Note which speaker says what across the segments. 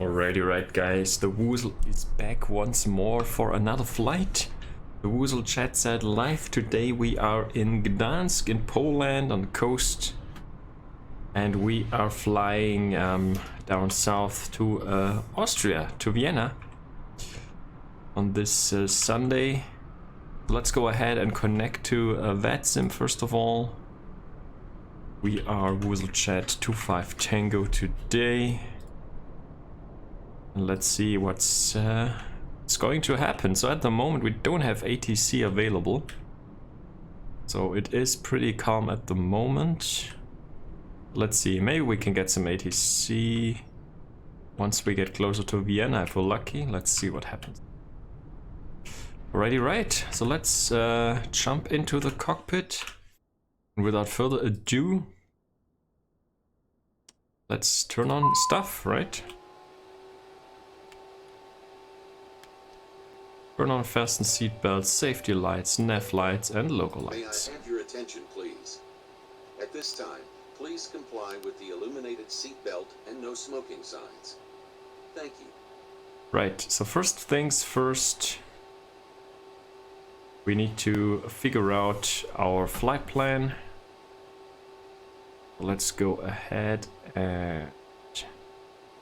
Speaker 1: Alrighty, right guys, the Woozle is back once more for another flight. The WooselJet said live. Today we are in Gdansk in Poland on the coast. And we are flying down south to Austria, to Vienna. On this Sunday. Let's go ahead and connect to Vatsim first of all. We are WooselJet 25 Tango today. Let's see what's going to happen. So at the moment we don't have ATC available. So it is pretty calm at the moment. Let's see, maybe we can get some ATC once we get closer to Vienna if we're lucky. Let's see what happens. Alrighty, right. So let's jump into the cockpit. And without further ado, let's turn on stuff, right? Turn on fasten seatbelts, safety lights, nav lights, and logo lights.
Speaker 2: May I have your attention, please? At this time, please comply with the illuminated seatbelt and no smoking signs. Thank you.
Speaker 1: Right, so first things first, we need to figure out our flight plan. Let's go ahead and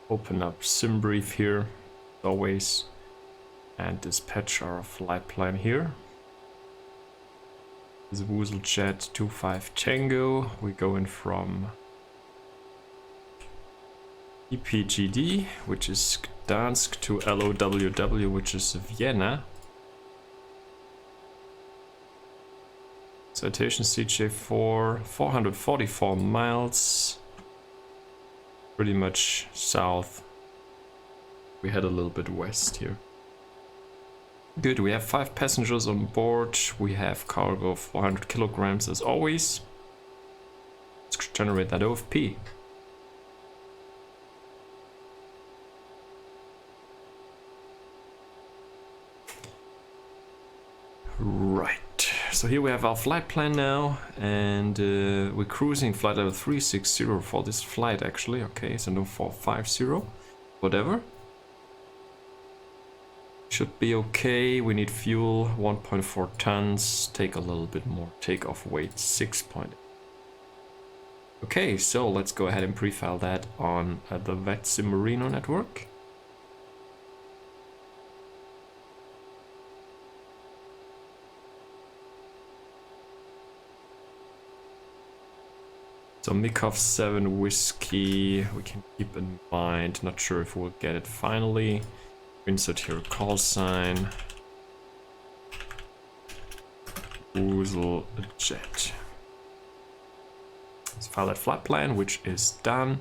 Speaker 1: open up SimBrief here, as always. And dispatch our flight plan here. This is WooselJet 25 Tango. We're going from EPGD, which is Gdansk, to LOWW, which is Vienna. Citation CJ4, 444 miles. Pretty much south. We head a little bit west here. Good, we have 5 passengers on board. We have cargo of 400 kilograms as always. Let's generate that OFP. Right, so here we have our flight plan now, and we're cruising flight level 360 for this flight actually. Okay, so no 450, whatever. Should be okay. We need fuel 1.4 tons. Take a little bit more. Takeoff weight 6.8. Okay, so let's go ahead and pre-file that on the Vatsim Marino network. So Mikov 7 whiskey, we can keep in mind. Not sure if we'll get it finally. Insert here a call sign. WooselJet. Let's file that flight plan, which is done.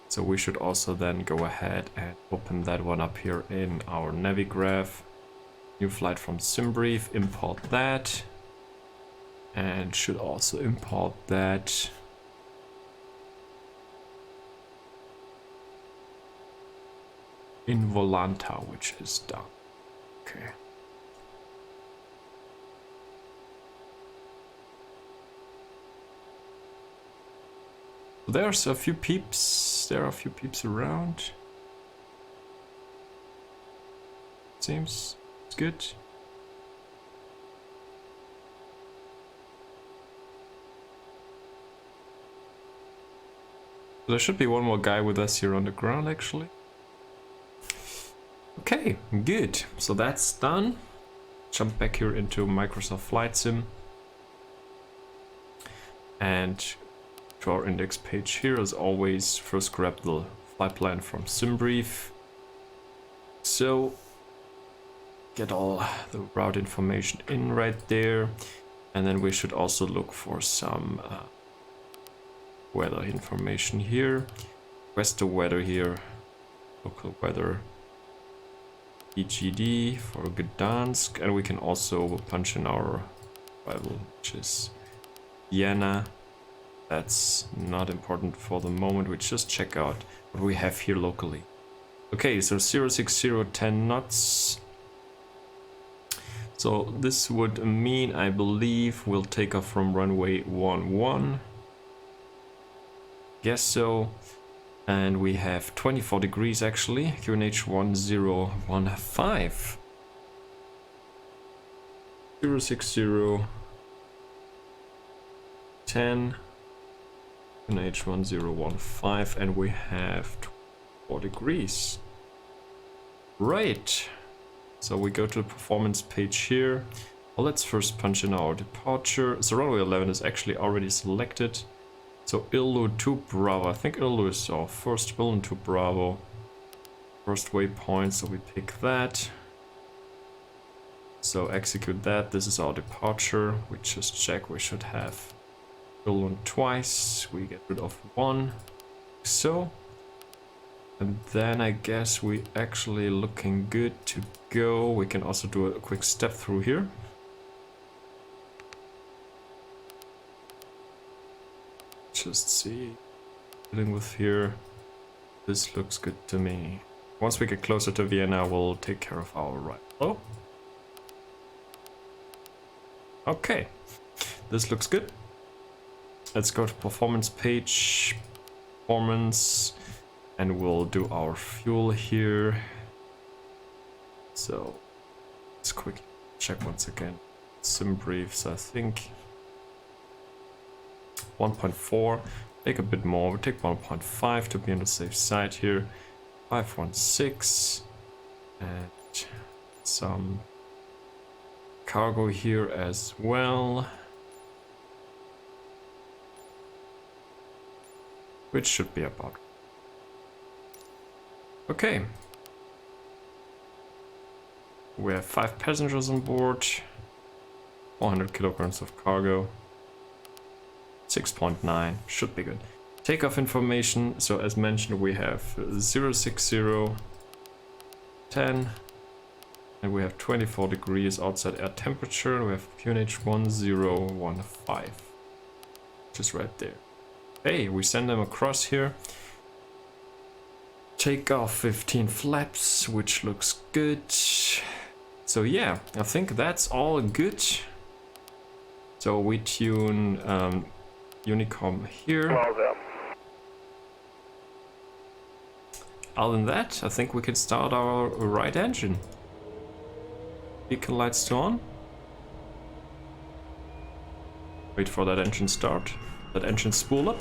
Speaker 1: So we should also then go ahead and open that one up here in our Navigraph. New flight from SimBrief, import that. And should also import that. In Volanta, which is done. Okay. There's a few peeps. There are a few peeps around. Seems it's good. There should be one more guy with us here on the ground, actually. Okay, good. So that's done. Jump back here into Microsoft Flight Sim. And to our index page here, as always, first grab the flight plan from SimBrief. So, get all the route information in right there. And then we should also look for some weather information here. Where's the weather here? Local weather. EPGD for Gdansk, and we can also punch in our rival, which is Vienna. That's not important for the moment. We just check out what we have here locally. Okay, so 060, 10 knots. So this would mean, I believe, we'll take off from runway 11. Guess so. And we have 24 degrees actually, QNH 1015. 060 10 QNH 1015, and we have 4 degrees. Right, so we go to the performance page here. Well, let's first punch in our departure. So runway 11 is actually already selected. So ILU to Bravo, I think ILU is our first ILU to Bravo. First waypoint, so we pick that. So execute that, this is our departure. We just check, we should have ILU twice, we get rid of one. So. And then I guess we actually looking good to go. We can also do a quick step through here. Just see, dealing with here. This looks good to me. Once we get closer to Vienna, we'll take care of our right. Oh. Okay, this looks good. Let's go to performance page, performance. And we'll do our fuel here. So let's quickly check once again. Sim briefs, I think 1.4. Take a bit more. We take 1.5 to be on the safe side here. 516 and some cargo here as well, which should be about. Okay, we have 5 passengers on board, 400 kilograms of cargo, 6.9, should be good. Takeoff information, so as mentioned we have 060, 10, and we have 24 degrees outside air temperature. We have QNH 1015, just right there. Hey, we send them across here. Takeoff 15 flaps, which looks good. So yeah, I think that's all good. So we tune Unicom here. Other than that, I think we can start our right engine. Beacon lights to on. Wait for that engine start. That engine spool up.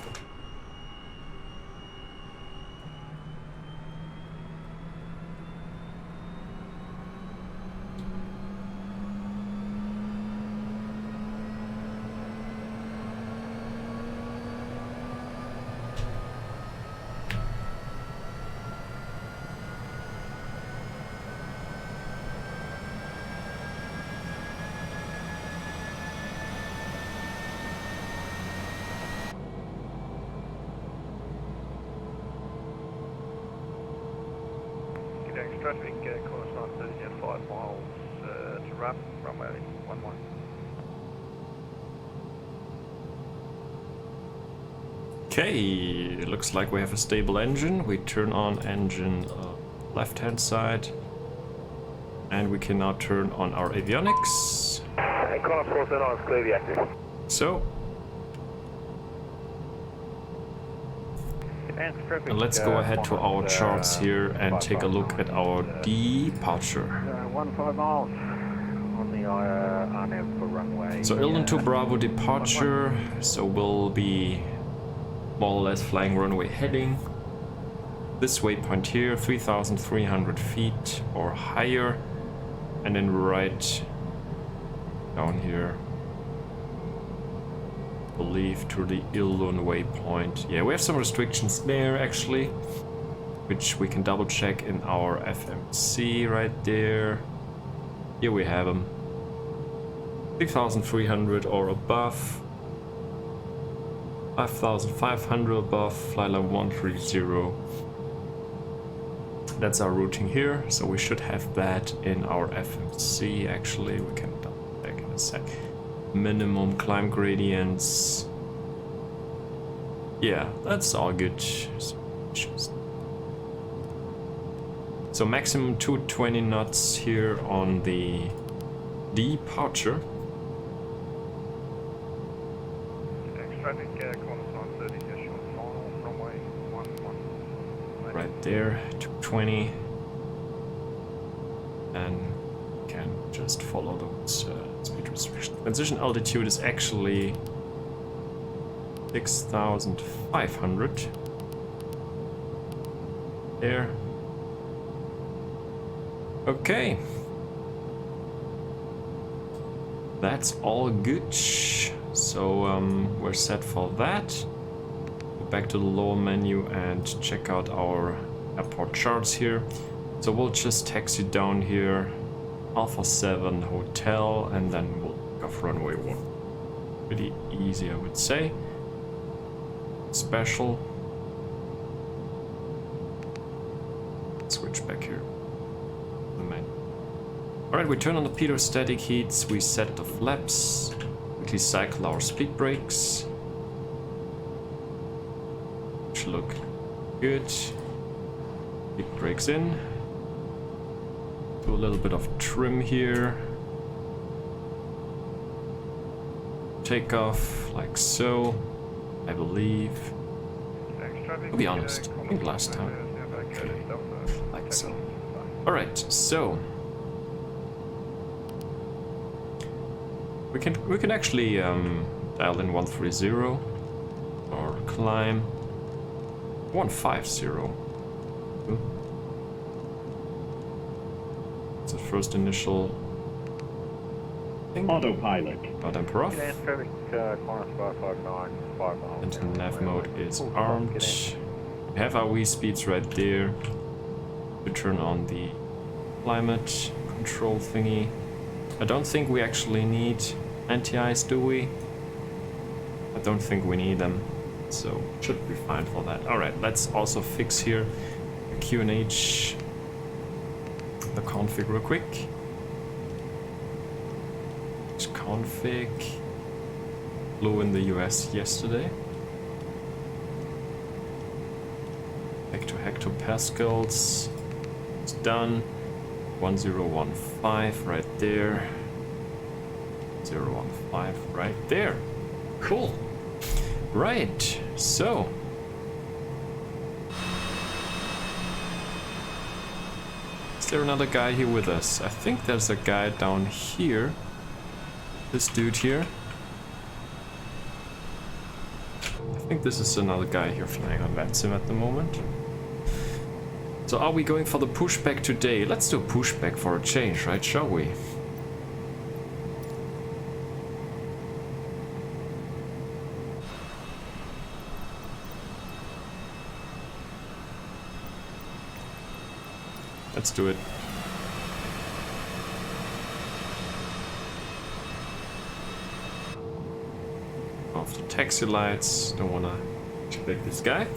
Speaker 3: Gdansk traffic, course on 5 miles to wrap, runway 11.
Speaker 1: Okay, it looks like we have a stable engine. We turn on engine left hand side, and we can now turn on our avionics. So, and let's go ahead to our charts here and take a look at our departure.
Speaker 3: 15 miles on the RNAV for runway.
Speaker 1: So Ilden to Bravo departure, so we'll be more or less flying runway heading. This waypoint here, 3,300 feet or higher, and then right down here, I believe to the Ilden waypoint. Yeah, we have some restrictions there actually, which we can double check in our FMC right there. Here we have them. 3,300 or above. 5,500 above, flight line 130. That's our routing here, so we should have that in our FMC actually. We can double check in a sec. Minimum climb gradients. Yeah, that's all good. So maximum 220 knots here on the departure.
Speaker 3: Traffic, corner sign 30, short final, runway 11.
Speaker 1: there, 220. And can just follow those speed restrictions. Transition altitude is actually 6,500. There. Okay. That's all good. So we're set for that. Go back to the lower menu and check out our airport charts here. So we'll just taxi down here, Alpha 7 Hotel, and then we'll go for runway 1. Pretty easy, I would say. Special. Switch back here. The menu. Alright, we turn on the pitot-static heats, we set the flaps, quickly cycle our speed brakes. Which look good. Speed brakes in. Do a little bit of trim here. Takeoff, like so, I believe. To be honest, I think last time. Okay, like so. Alright, so we can actually dial in 130 or climb 150. It's the first initial thing.
Speaker 4: Autopilot.
Speaker 1: Emperor.
Speaker 3: Gdansk traffic, Qantas 559, 5 miles.
Speaker 1: And the nav mode is armed. We have our Wii speeds right there. We turn on the climate control thingy. I don't think we actually need anti-ice, do we? I don't think we need them, so should be fine for that. Alright, let's also fix here the QNH, the config real quick. Config. Flew in the US yesterday. Hectopascals. It's done. 1015 right there. 015 right there. Cool. Right. So. Is there another guy here with us? I think there's a guy down here. This dude here. I think this is another guy here flying on Vatsim at the moment. So are we going for the pushback today? Let's do a pushback for a change, right? Shall we? Let's do it. Off the taxi lights. Don't wanna expect this guy.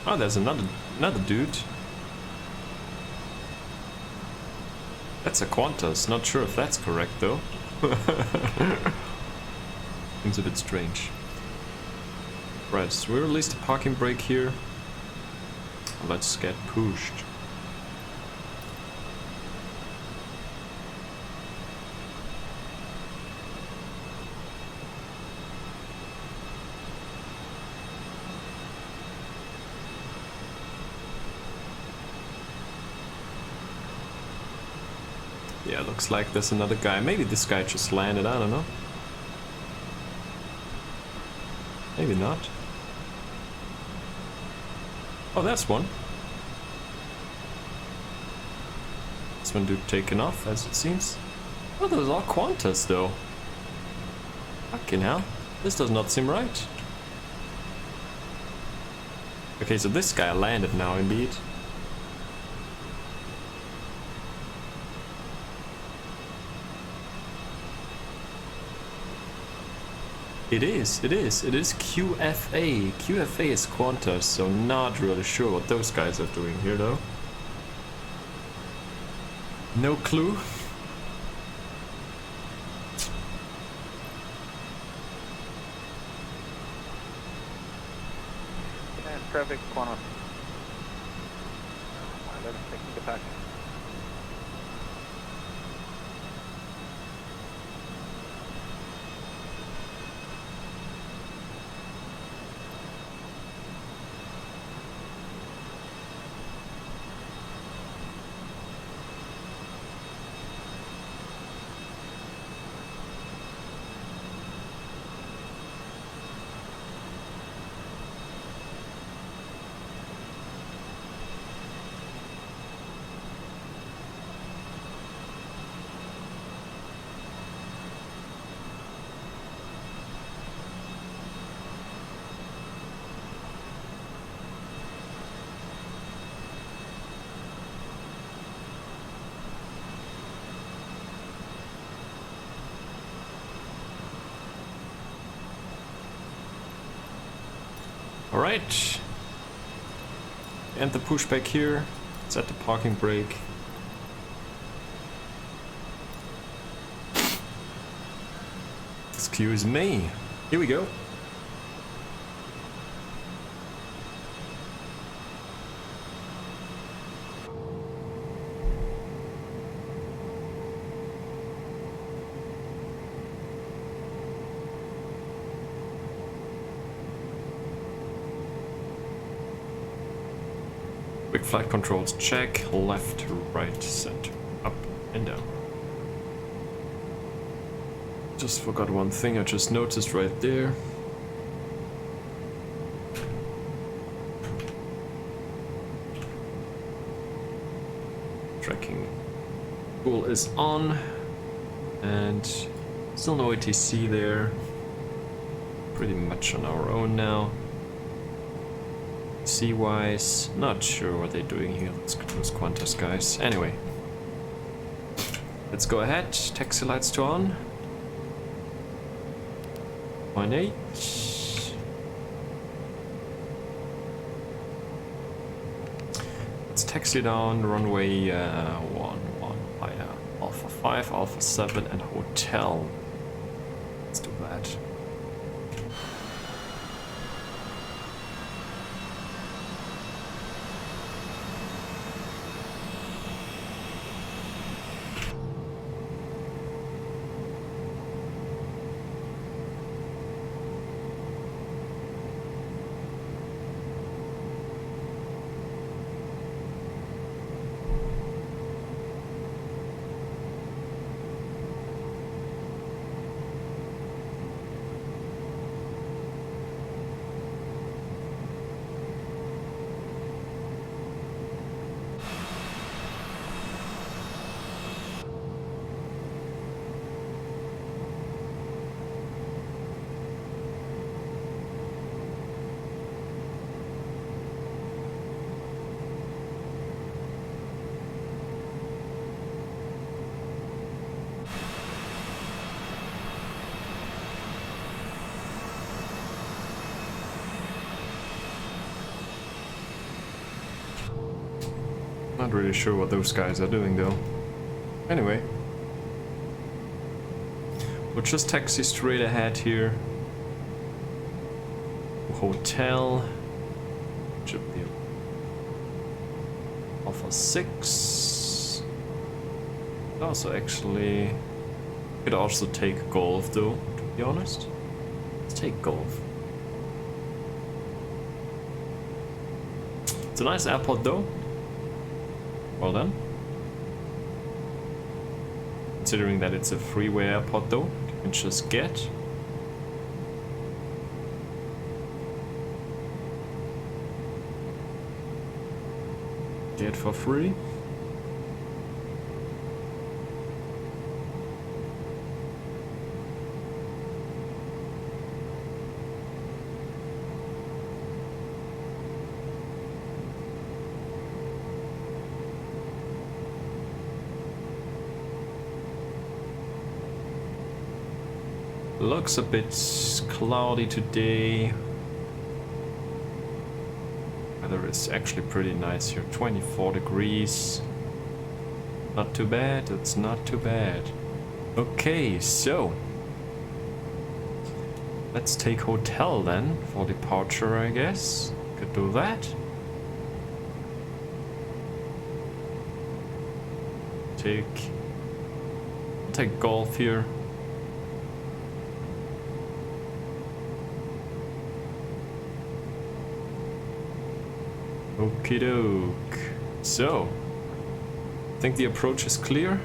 Speaker 1: Oh, there's another dude. That's a Qantas. Not sure if that's correct though. Seems a bit strange. Right, so we released a parking brake here. Let's get pushed. Yeah, looks like there's another guy. Maybe this guy just landed, I don't know. Maybe not. Oh, that's one. This one dude taken off, as it seems. Oh, those are Qantas, though. Fucking hell. This does not seem right. Okay, so this guy landed now, indeed. It is QFA. QFA is Qantas, so not really sure what those guys are doing here though. No clue.
Speaker 3: Gdansk traffic, Qantas. 11 taking departure.
Speaker 1: Alright. And the pushback here. Set the parking brake. Excuse me. Here we go. Quick flight controls check, left, right, center, up and down. Just forgot one thing I just noticed right there. Tracking tool is on and still no ATC there. Pretty much on our own now. C-wise, not sure what they're doing here. Let's get those Qantas guys. Anyway, let's go ahead. Taxi lights to on. 0.8. Let's taxi down runway 11 via Alpha 5, Alpha 7 and hotel. Let's do that. Not really sure what those guys are doing though. Anyway, we'll just taxi straight ahead here. Hotel. Should be Alpha 6. Also, actually, could also take Golf though, to be honest. Let's take Golf. It's a nice airport though. Well done. Considering that it's a freeway airport though, you can just get. Get for free. Looks a bit cloudy today. Weather is actually pretty nice here, 24 degrees. Not too bad, it's not too bad. Okay, so let's take hotel then for departure, I guess. Could do that. Take Golf here. Okie doke. So, I think the approach is clear.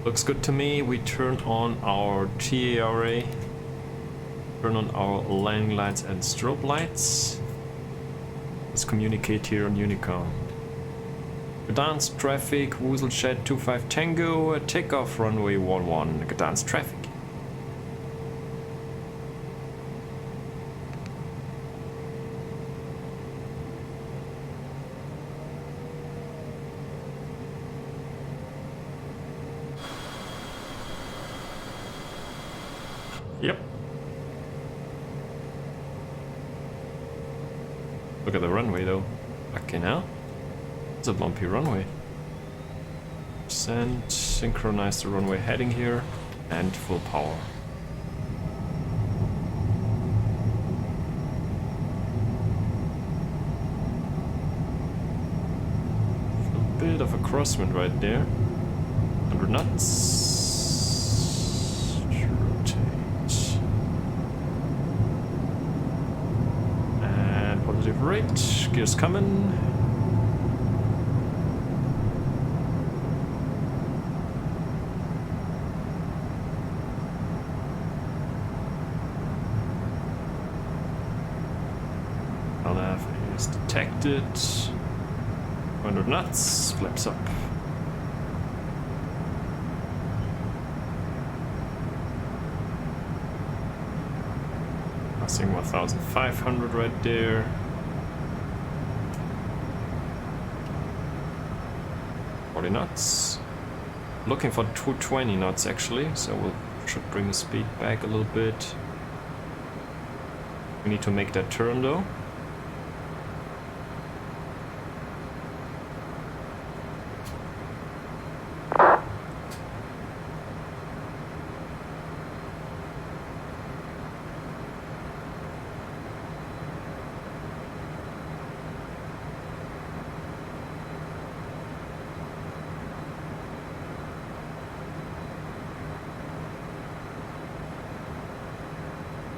Speaker 1: Looks good to me. We turn on our TARA, turn on our landing lights and strobe lights. Let's communicate here on Unicom. Gdansk traffic, WooselJet 25 Tango, takeoff runway 11, Gdansk traffic. Look at the runway though. Okay, now it's a bumpy runway. Send, synchronize the runway heading here, and full power. A bit of a crosswind right there. 100 knots. Rotate. And positive rate. Gears coming. LF is detected. 100 knots. Flaps up. Passing 1,500 right there. Knots. Looking for 220 knots actually, so we should bring the speed back a little bit. We need to make that turn though.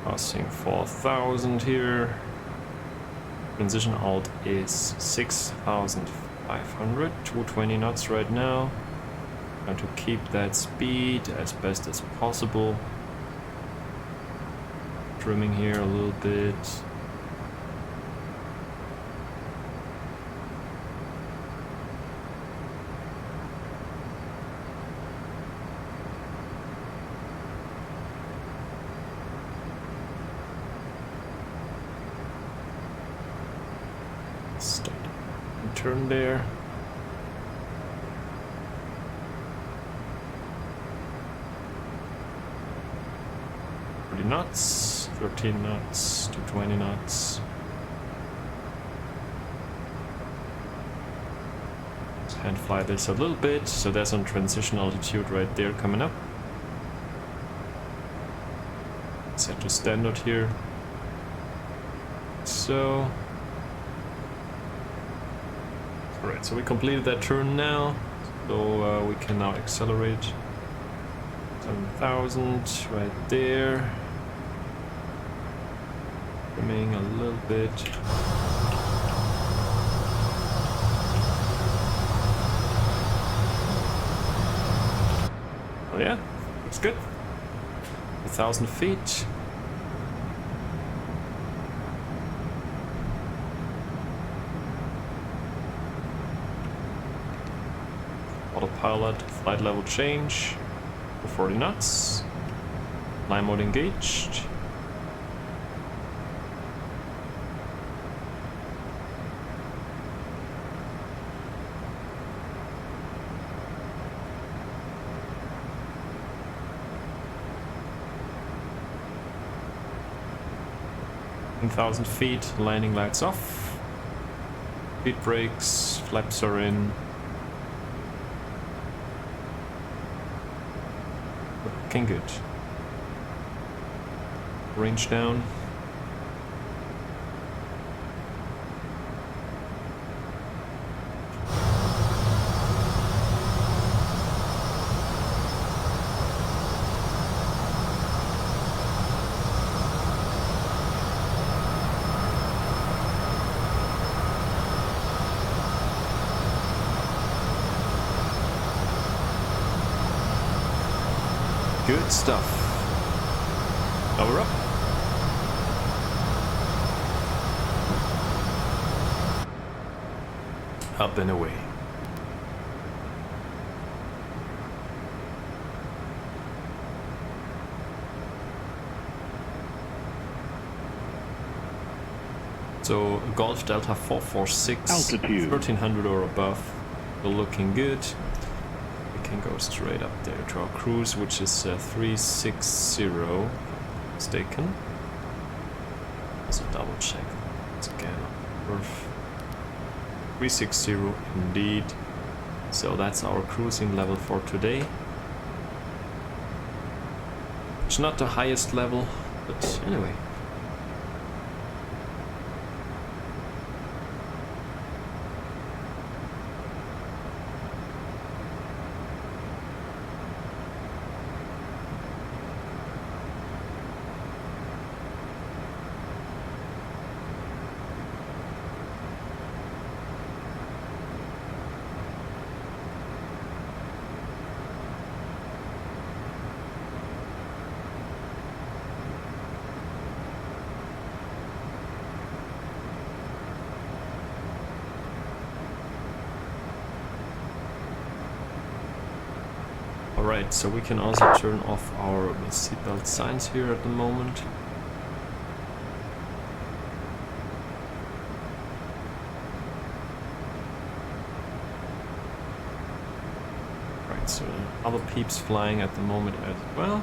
Speaker 1: Passing 4,000 here. Transition alt is 6,500. 220 knots right now. Trying to keep that speed as best as possible. Trimming here a little bit. Stop and turn there. Knots, 13 knots to 20 knots. Let's hand fly this a little bit, so there's some transition altitude right there coming up. Set to standard here. So, alright, so we completed that turn now, so we can now accelerate. 7,000 right there. Trimming a little bit. Oh yeah, looks good. 1,000 feet. Autopilot, flight level change. 40 knots. Line mode engaged. Thousand feet, landing lights off. Speed brakes, flaps are in. Looking good. Range down. Good stuff. Power up. Up and away. So Golf Delta 446, altitude 1300 or above, still looking good. Can go straight up there to our cruise, which is 360. Mistaken. Also double check once again. 360 indeed. So that's our cruising level for today. It's not the highest level, but anyway. Alright, so we can also turn off our seatbelt signs here at the moment. Right, so other peeps flying at the moment as well.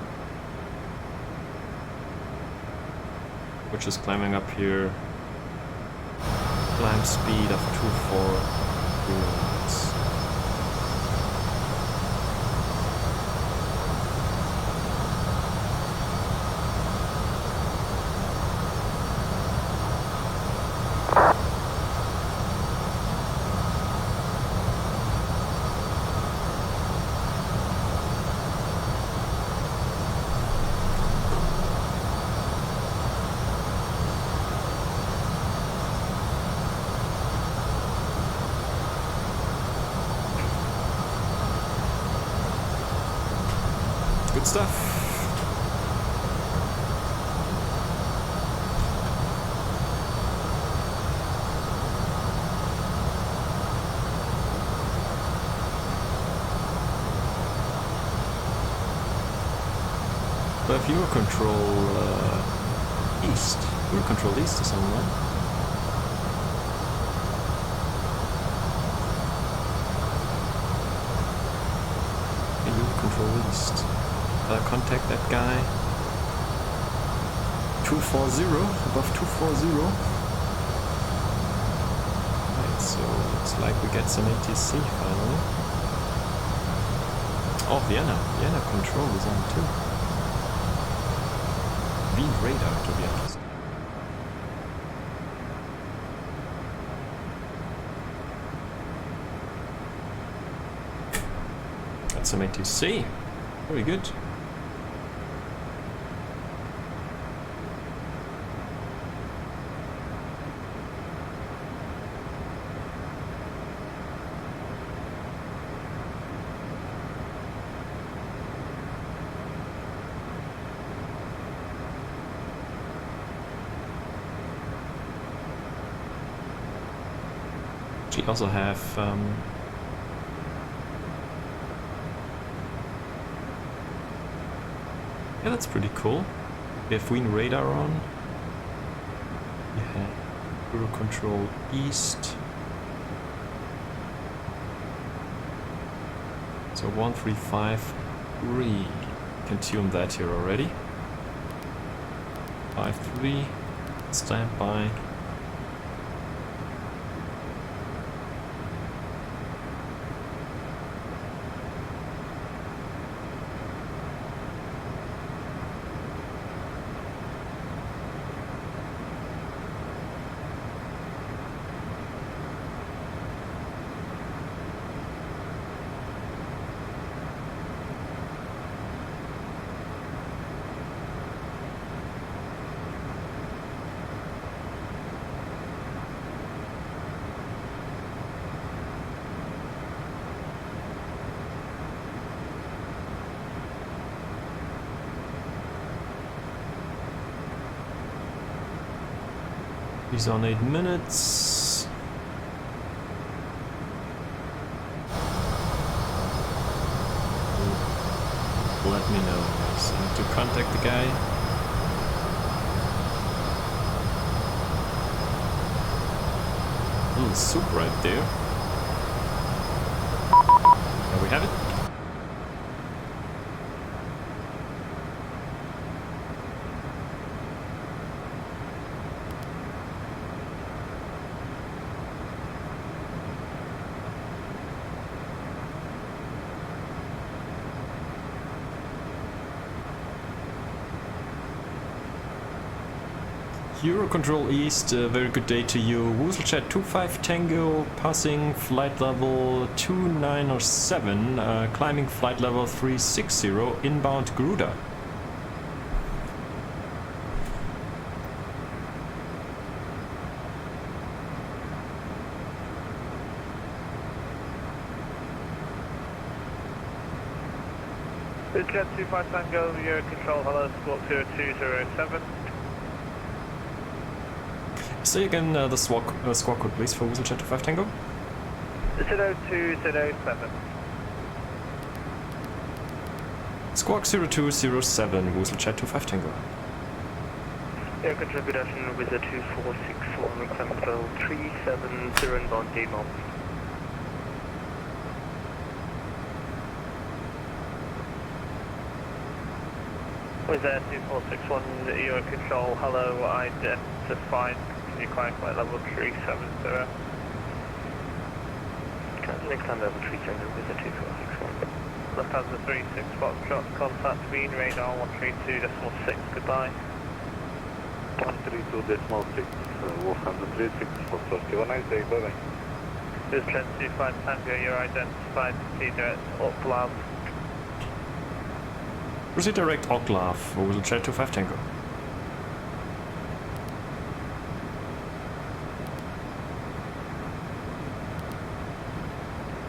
Speaker 1: We're just climbing up here. Climb speed of 240 knots. Good stuff. The viewer control east. Viewer control east is online. Viewer control east. Contact that guy. 240, above 240. Right, so looks like we get some ATC finally. Oh, Vienna control is on too. Wien radar, to be honest. Got some ATC. Very good. We also have yeah, that's pretty cool. We have Wien radar on. We have Euro control east. So 1353. Can tune that here already. 53. Stand by. He's on 8 minutes. Let me know, guys. I need to contact the guy. Little soup right there. There we have it. Eurocontrol East, very good day to you. WooselJet 25 Tango, passing flight level 297, climbing flight level 360, inbound Gruda.
Speaker 3: WooselJet 25 Tango, Eurocontrol, hello, squawk 0207.
Speaker 1: Say again the squawk code please for WooselJet 25 Tango.
Speaker 3: 0207.
Speaker 1: Squawk 0207, WooselJet 25 Tango.
Speaker 3: Eurocontrol, good afternoon, with a 2461, climb level 370, inbound Gdansk. With a 2461, Eurocontrol, hello, identified. You climb flight level 370. Next time level 370 with a 2461. Left hand the 36 Foxtrot, contact Wien, radar 132.6, goodbye.
Speaker 4: 132.6, Wolfham 36 Foxtrot, have a nice day, bye bye.
Speaker 3: This is 25 Tango, you're identified, proceed direct UPLAV.
Speaker 1: Proceed direct Oklav for WooselJet 25 Tango.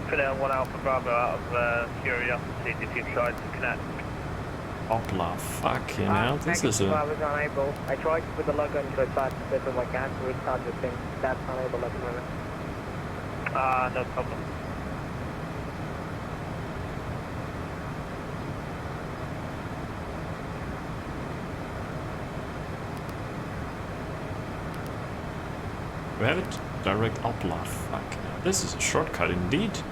Speaker 3: Finnair 1 Alpha Bravo out of curiosity, did you try to connect?
Speaker 1: Oklav, fucking hell, this is
Speaker 5: I
Speaker 1: a...
Speaker 5: was unable. I tried with the lug gun to start to set my gas to restart the thing. That's unable at the moment.
Speaker 3: No problem.
Speaker 1: We have it, direct Oklav, fuck. This is a shortcut indeed.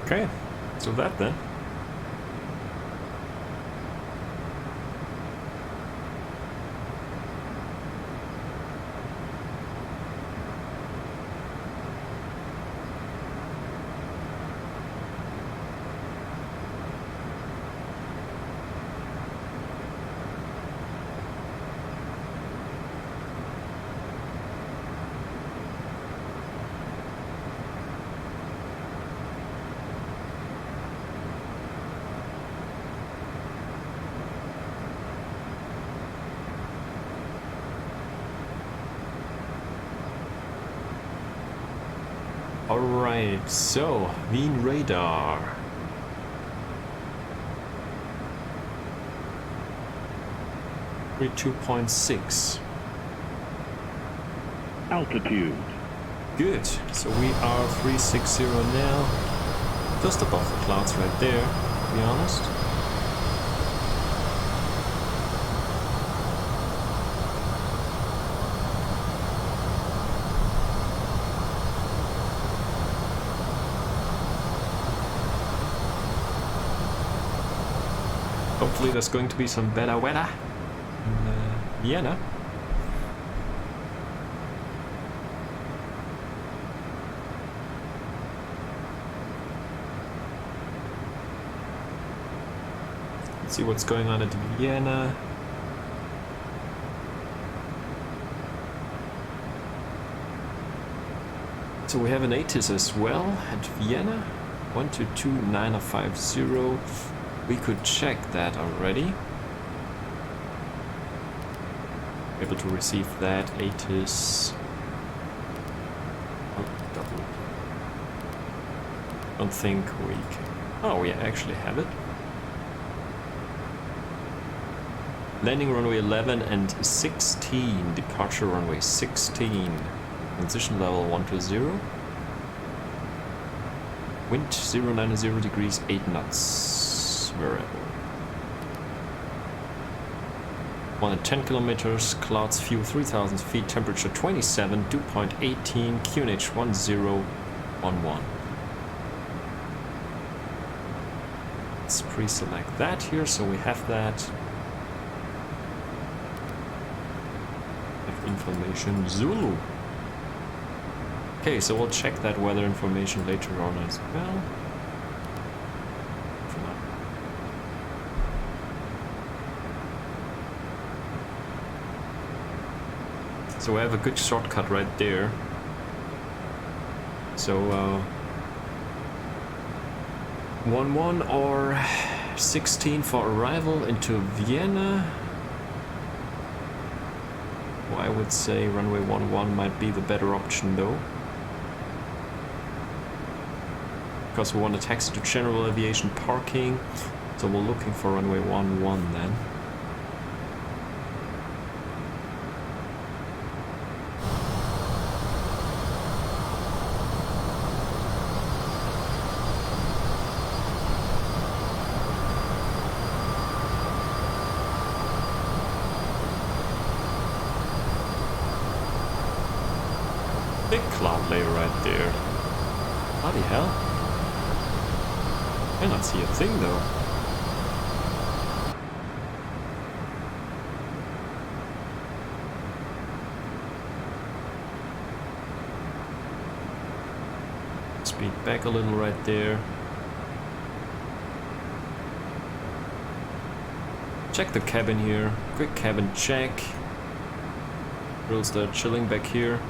Speaker 1: Okay, so that then. Alright, so, Wien radar. .6.
Speaker 4: Altitude.
Speaker 1: Good, so we are 360 now. Just above the clouds right there, to be honest. Hopefully there's going to be some better weather in Vienna. Let's see what's going on at Vienna. So we have an ATIS as well at Vienna. 122.950. We could check that already. Able to receive that ATIS. LOWW. Don't think we can. Oh, we actually have it. Landing runway 11 and 16. Departure runway 16. Transition level 120. Wind 090 degrees 8 knots. Variable. 110 kilometers, clouds view 3000 feet, temperature 27, dew point 18, QNH 1011. Let's pre-select that here, so we have that. Have information Zulu. Okay, so we'll check that weather information later on as well. So we have a good shortcut right there. So 11 or 16 for arrival into Vienna. Well, I would say runway 11 might be the better option though. Because we want to taxi to general aviation parking. So we're looking for runway 11 then. Big cloud layer right there. Bloody hell. I cannot see a thing though. Speed back a little right there. Check the cabin here. Quick cabin check. Girls that are chilling back here.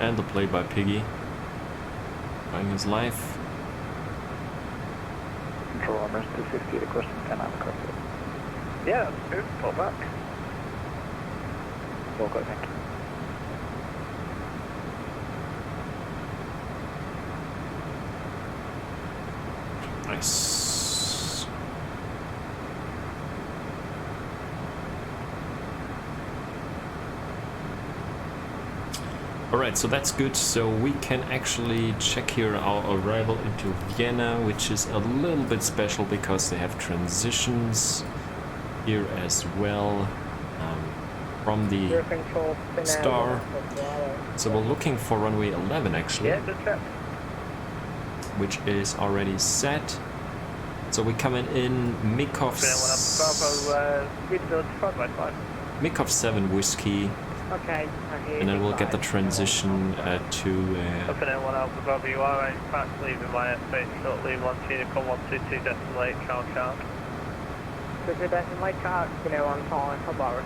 Speaker 1: And the play by Piggy. Trying his life.
Speaker 4: Control Armors 250 requesting 10 on the carpet.
Speaker 3: Yeah, that's good. Pull back.
Speaker 4: Well, go, thank you.
Speaker 1: Nice. Alright, so that's good. So we can actually check here our arrival into Vienna, which is a little bit special because they have transitions here as well from the star. So we're looking for runway 11 actually.
Speaker 3: Yeah, good check.
Speaker 1: Which is already set. So we're coming in Mikov 7 whiskey.
Speaker 5: Okay, I hear
Speaker 1: And then
Speaker 5: you.
Speaker 1: we'll get the transition to
Speaker 3: Up and in 1 Alpha Bravo, you are in fact leaving my airspace, short leave 1 Unicorn 122 decimal 8, Charles.
Speaker 5: Does it better my chart, you know, on time, I'll borrow.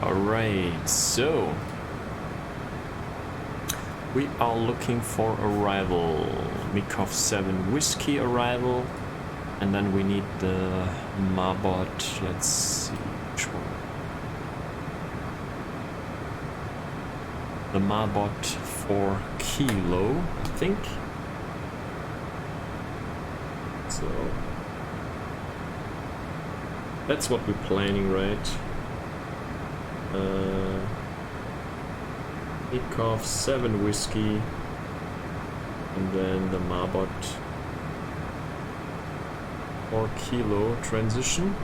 Speaker 1: Alright, so we are looking for arrival. Mikov 7 whiskey arrival. And then we need the Marbot. Let's see which one. The Marbot 4 kilo, I think. So that's what we're planning, right? Takeoff 7 whiskey, and then the Marbot 4 kilo transition.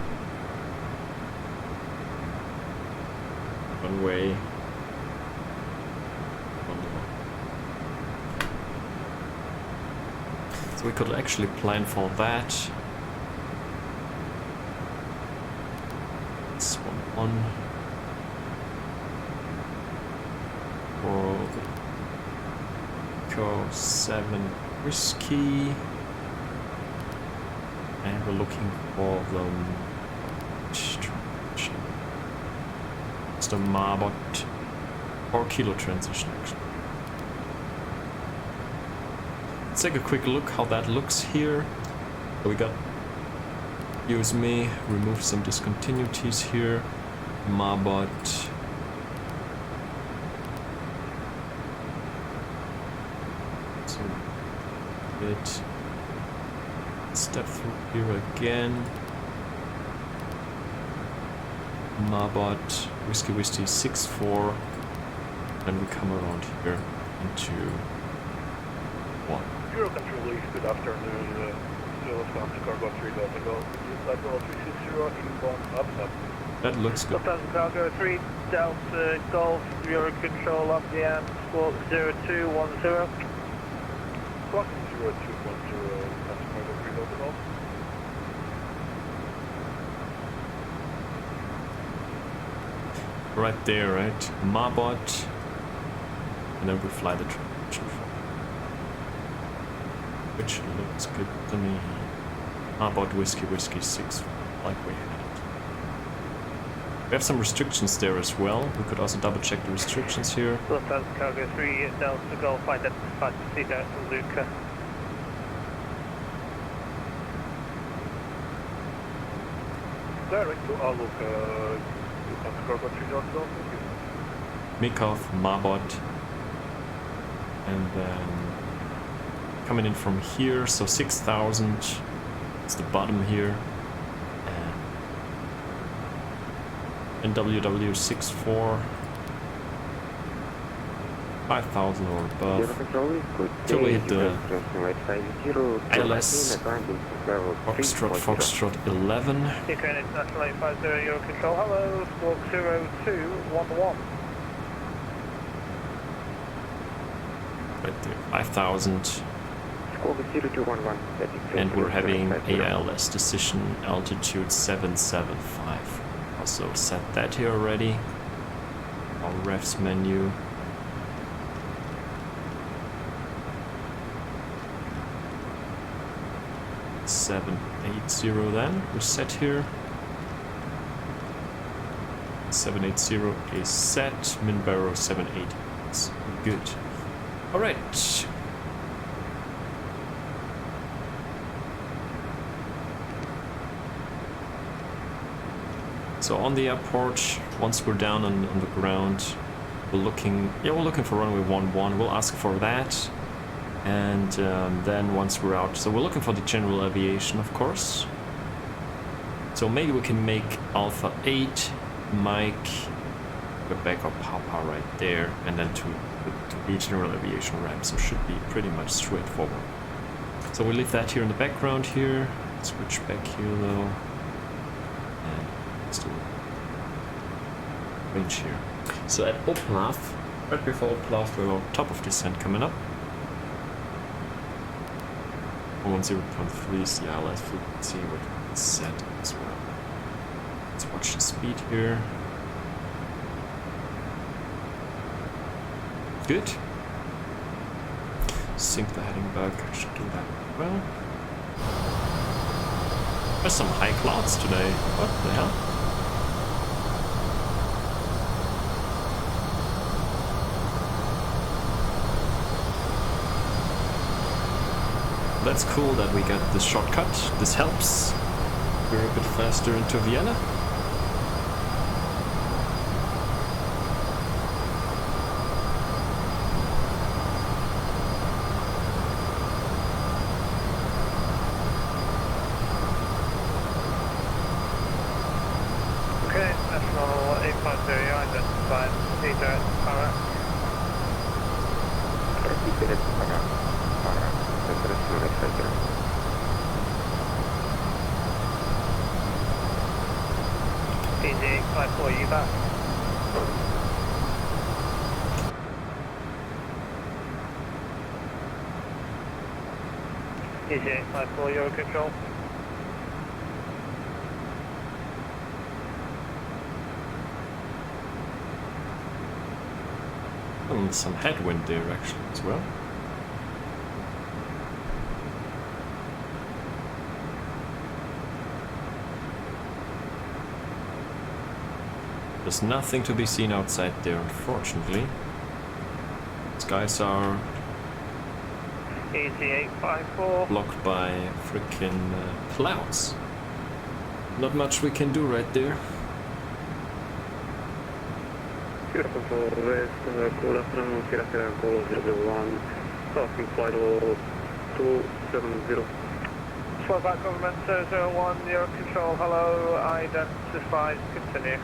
Speaker 1: Runway 11. So we could actually plan for that. It's 1-1. Echo 7 whiskey, and we're looking for the it's the Marbot 4 kilo transition actually. Let's take a quick look how that looks here. So we got, excuse me, remove some discontinuities here. Marbot bit. Step through here again. Marbot Whiskey 6-4. Then we come around here into 1.
Speaker 4: Euro Control East, good afternoon. Still response to cargo 3 Delta Golf. Use Admiral 360 inbound Abu Dhabi.
Speaker 1: That looks good.
Speaker 3: Lufthansa Cargo 3 Delta Golf, Euro Control up the end, squawk 0210.
Speaker 4: Squawk 0210, Lufthansa Cargo 3 Delta Golf.
Speaker 1: Right there, right? Marbot. And then we fly the transition. Which looks good to me. Marbot Whiskey Whiskey 6, like we had. We have some restrictions there as well. We could also double check the restrictions here.
Speaker 3: Lufthansa Cargo 3 Delta Golf identified to see Delta Luca.
Speaker 4: Direct to Aluka, Lufthansa Cargo 3 Delta Golf, thank you.
Speaker 1: Mikov, Marbot. And then coming in from here, so 6,000. It's the bottom here. And WW64 5,000 or above. Till we hit the ILS Foxtrot 11.
Speaker 3: Ukraine International 850 Euro Control, hello, squawk 0211.
Speaker 1: Right there, 5,000. And we're having AILS decision altitude 775. Also set that here already. Our refs menu. $780 then we set here. 780 is set. Minbaro 780 is good. All right. So on the airport, once we're down on the ground, we're looking for runway 11. We'll ask for that, and then once we're out, so we're looking for the general aviation, of course. So maybe we can make Alpha 8, Mike, Quebec or Papa right there, and then to be general aviation ramp. So should be pretty much straightforward. So we leave that here in the background here. Switch back here though. Let's do range here. So at Oplav, right before Oplav, we're on top of descent coming up. 0.3 is the ILS frequency, what it's set as well. Let's watch the speed here. Good. Sync the heading back, I should do that well. There's some high clouds today. What the hell? That's cool that we got this shortcut. This helps. We're a bit faster into Vienna.
Speaker 3: Okay, National 850 identified, CJ4. CJ4, you back? CJ4, Euro Control.
Speaker 1: And some headwind there actually as well. There's nothing to be seen outside there, unfortunately. Skies are
Speaker 3: EZ854.
Speaker 1: blocked by freaking clouds. Not much we can do right there.
Speaker 4: Sierra Control West, call afternoon, Sierra Call 001, starting flight 270.
Speaker 3: Slovak Government 001, Euro Control, hello, identified, continue.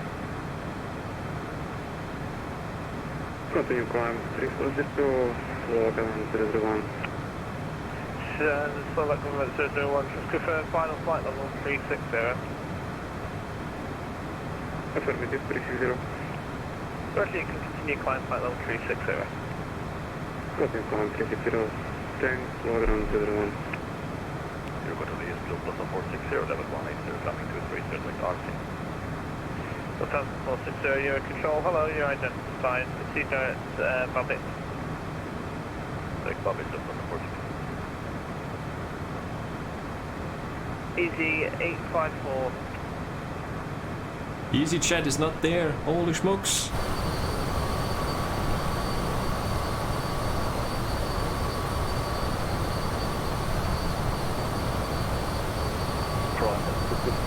Speaker 4: Continue climb 340, Slovak Government 001.
Speaker 3: Slovak Government 001, just confirm final flight level 360.
Speaker 4: Affirmative 360.
Speaker 3: Roger, you can continue climb flight level 360.
Speaker 4: Copy, climb 360. Thanks, lower ground 01.
Speaker 3: You're going to the ESP Lufthansa 460, level 180, traffic 230, like RC. Lufthansa 460, you're control, hello, you're identified, proceed direct, Babbitt. Like Babbitt, Lufthansa 460. Easy 854.
Speaker 1: EasyJet is not there. Holy smokes.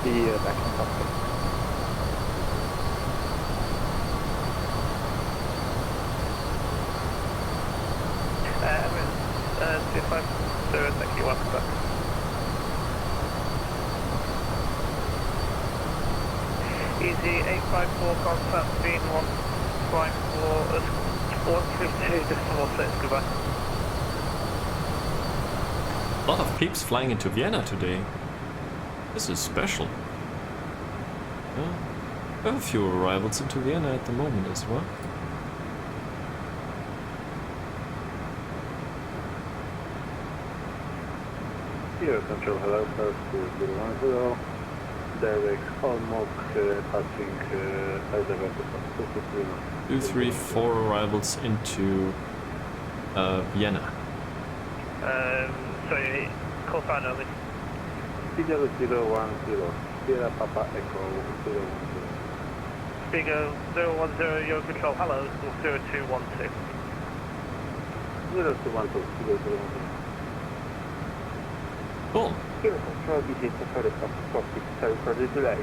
Speaker 5: Back in cockpit.
Speaker 3: C5, thank you, welcome back. Easy 854, contact being 154, 132, decimal 6, goodbye.
Speaker 1: A lot of peeps flying into Vienna today. This is special. Yeah. There are a few arrivals into Vienna at the moment as well.
Speaker 4: Here, control, hello, first 010. Direct, almost passing LOWW.
Speaker 1: 234 arrivals into Vienna.
Speaker 3: Sorry, call sign only.
Speaker 4: Signal 010. Sierra Papa Echo 010.
Speaker 3: Spigo 010, your control, hello, 0212.
Speaker 4: 0212, Signal 010.
Speaker 1: Cool.
Speaker 4: Here, control, easy to further copy. Sorry for the delay.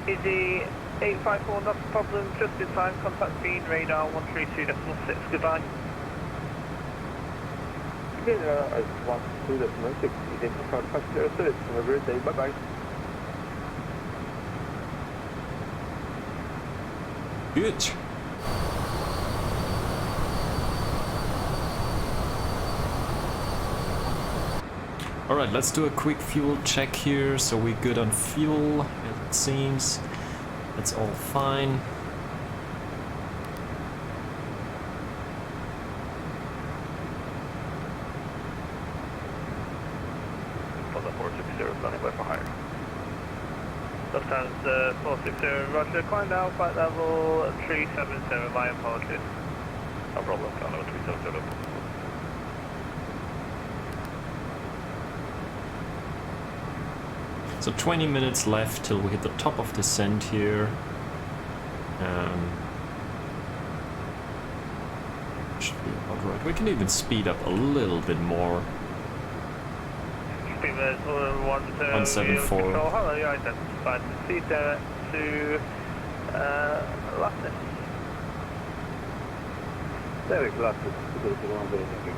Speaker 3: Easy 854, not a problem, just in time, contact being radar 132.6, goodbye.
Speaker 4: Vienna as 12.6, easy to further passenger service. Have a great day, bye bye.
Speaker 1: Good. Alright, let's do a quick fuel check here. So we're good on fuel, as it seems. That's all fine.
Speaker 3: Lufthansa 460, standing by for hire. Lufthansa 460, roger, climb down, flight level 370, my apologies. No problem, climb level 370.
Speaker 1: So 20 minutes left till we hit the top of descent here. Should be about right. We can even speed up a little bit more. 174.
Speaker 3: Hello, you're identified. Proceed direct to Latin.
Speaker 4: Direct glasses, 010.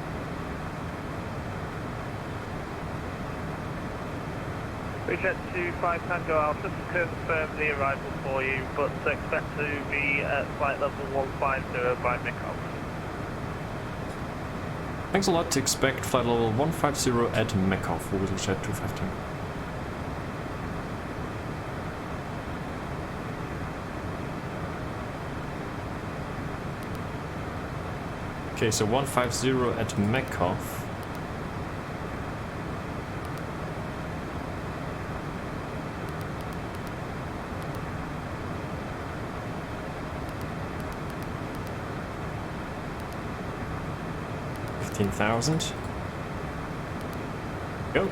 Speaker 3: Reject to 5 Tango, I'll just confirm the arrival for you, but expect to be at flight level 150 by Takeoff.
Speaker 1: Thanks a lot. To expect flight level 150 at Takeoff, WooselJet 215. Okay, so 150 at Takeoff. $15,000. Go.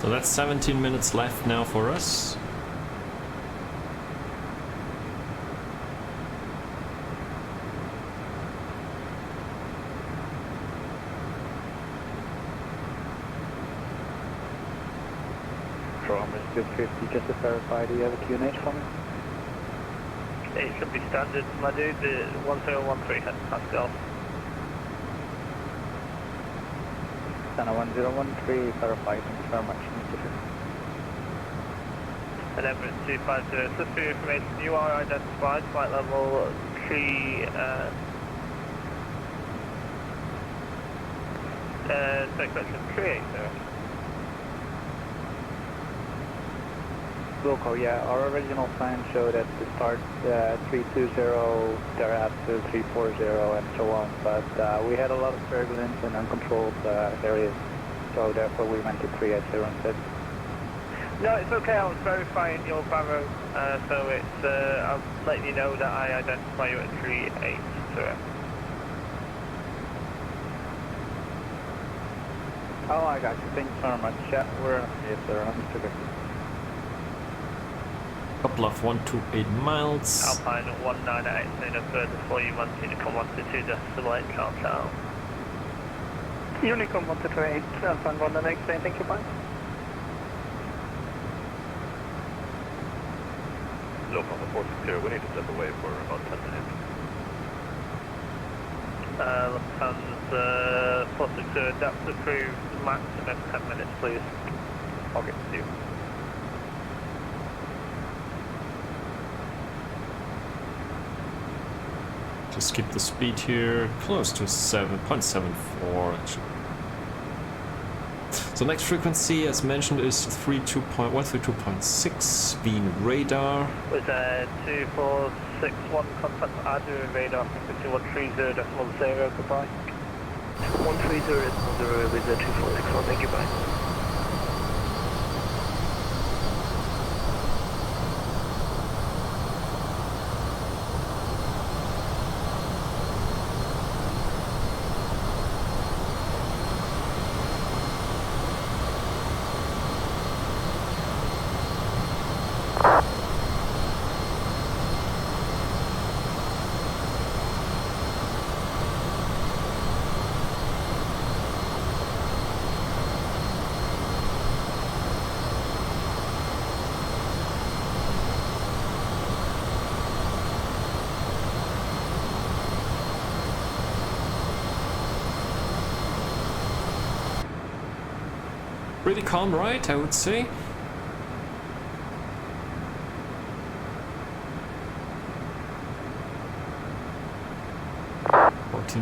Speaker 1: So that's 17 minutes left now for us.
Speaker 5: Good 50, just to verify, do you have a QNH for me?
Speaker 3: It should be standard, my dude, the 1013 Pascal.
Speaker 5: Center 1013, verify, thank you very much, Mr. 50.
Speaker 3: And Emirates 250, just for your information, you are identified, flight level 3, correction, 380.
Speaker 5: Wilco, yeah, our original plan showed at the start 320, thereafter 340 and so on, but we had a lot of turbulence and uncontrolled areas, so therefore we went to 380 instead.
Speaker 3: No, it's okay, I was verifying your barrow, so it's, I'll let you know that I identify you at 380.
Speaker 5: Oh, I got you, thanks very much. Yeah, we're on 380, Mr. Victor.
Speaker 1: Couple of 128 miles.
Speaker 3: Alpine 198, so no further for you, wanting to come on to 2 decimal 8 countdown.
Speaker 5: Unicom 128, Alpine 198, thank you, bye.
Speaker 3: Local 460, we need to step away for about 10 minutes. Lufthansa 460, that's approved, maximum 10 minutes please. Okay, see you.
Speaker 1: Just keep the speed here close to 7.74 actually. So next frequency, as mentioned, is 132.6 being radar.
Speaker 3: With 2461 contact ADU radar frequency 130.0, goodbye.
Speaker 5: 130.0 with 2461, thank you, bye.
Speaker 1: Pretty calm, right? I would say.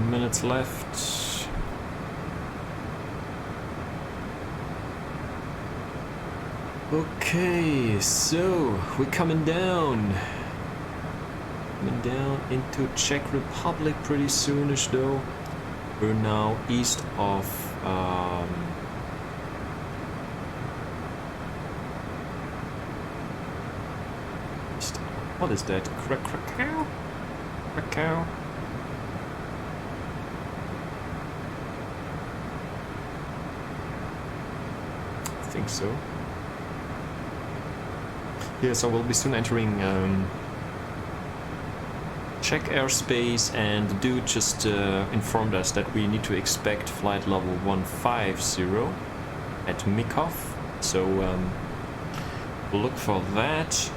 Speaker 1: Minutes left. Okay, so we're coming down. Coming down into Czech Republic pretty soonish though. We're now east of what is that? Krakow? Krakow? I think so. Yeah, so we'll be soon entering Czech airspace, and the dude just informed us that we need to expect flight level 150 at Takeoff. So we'll look for that.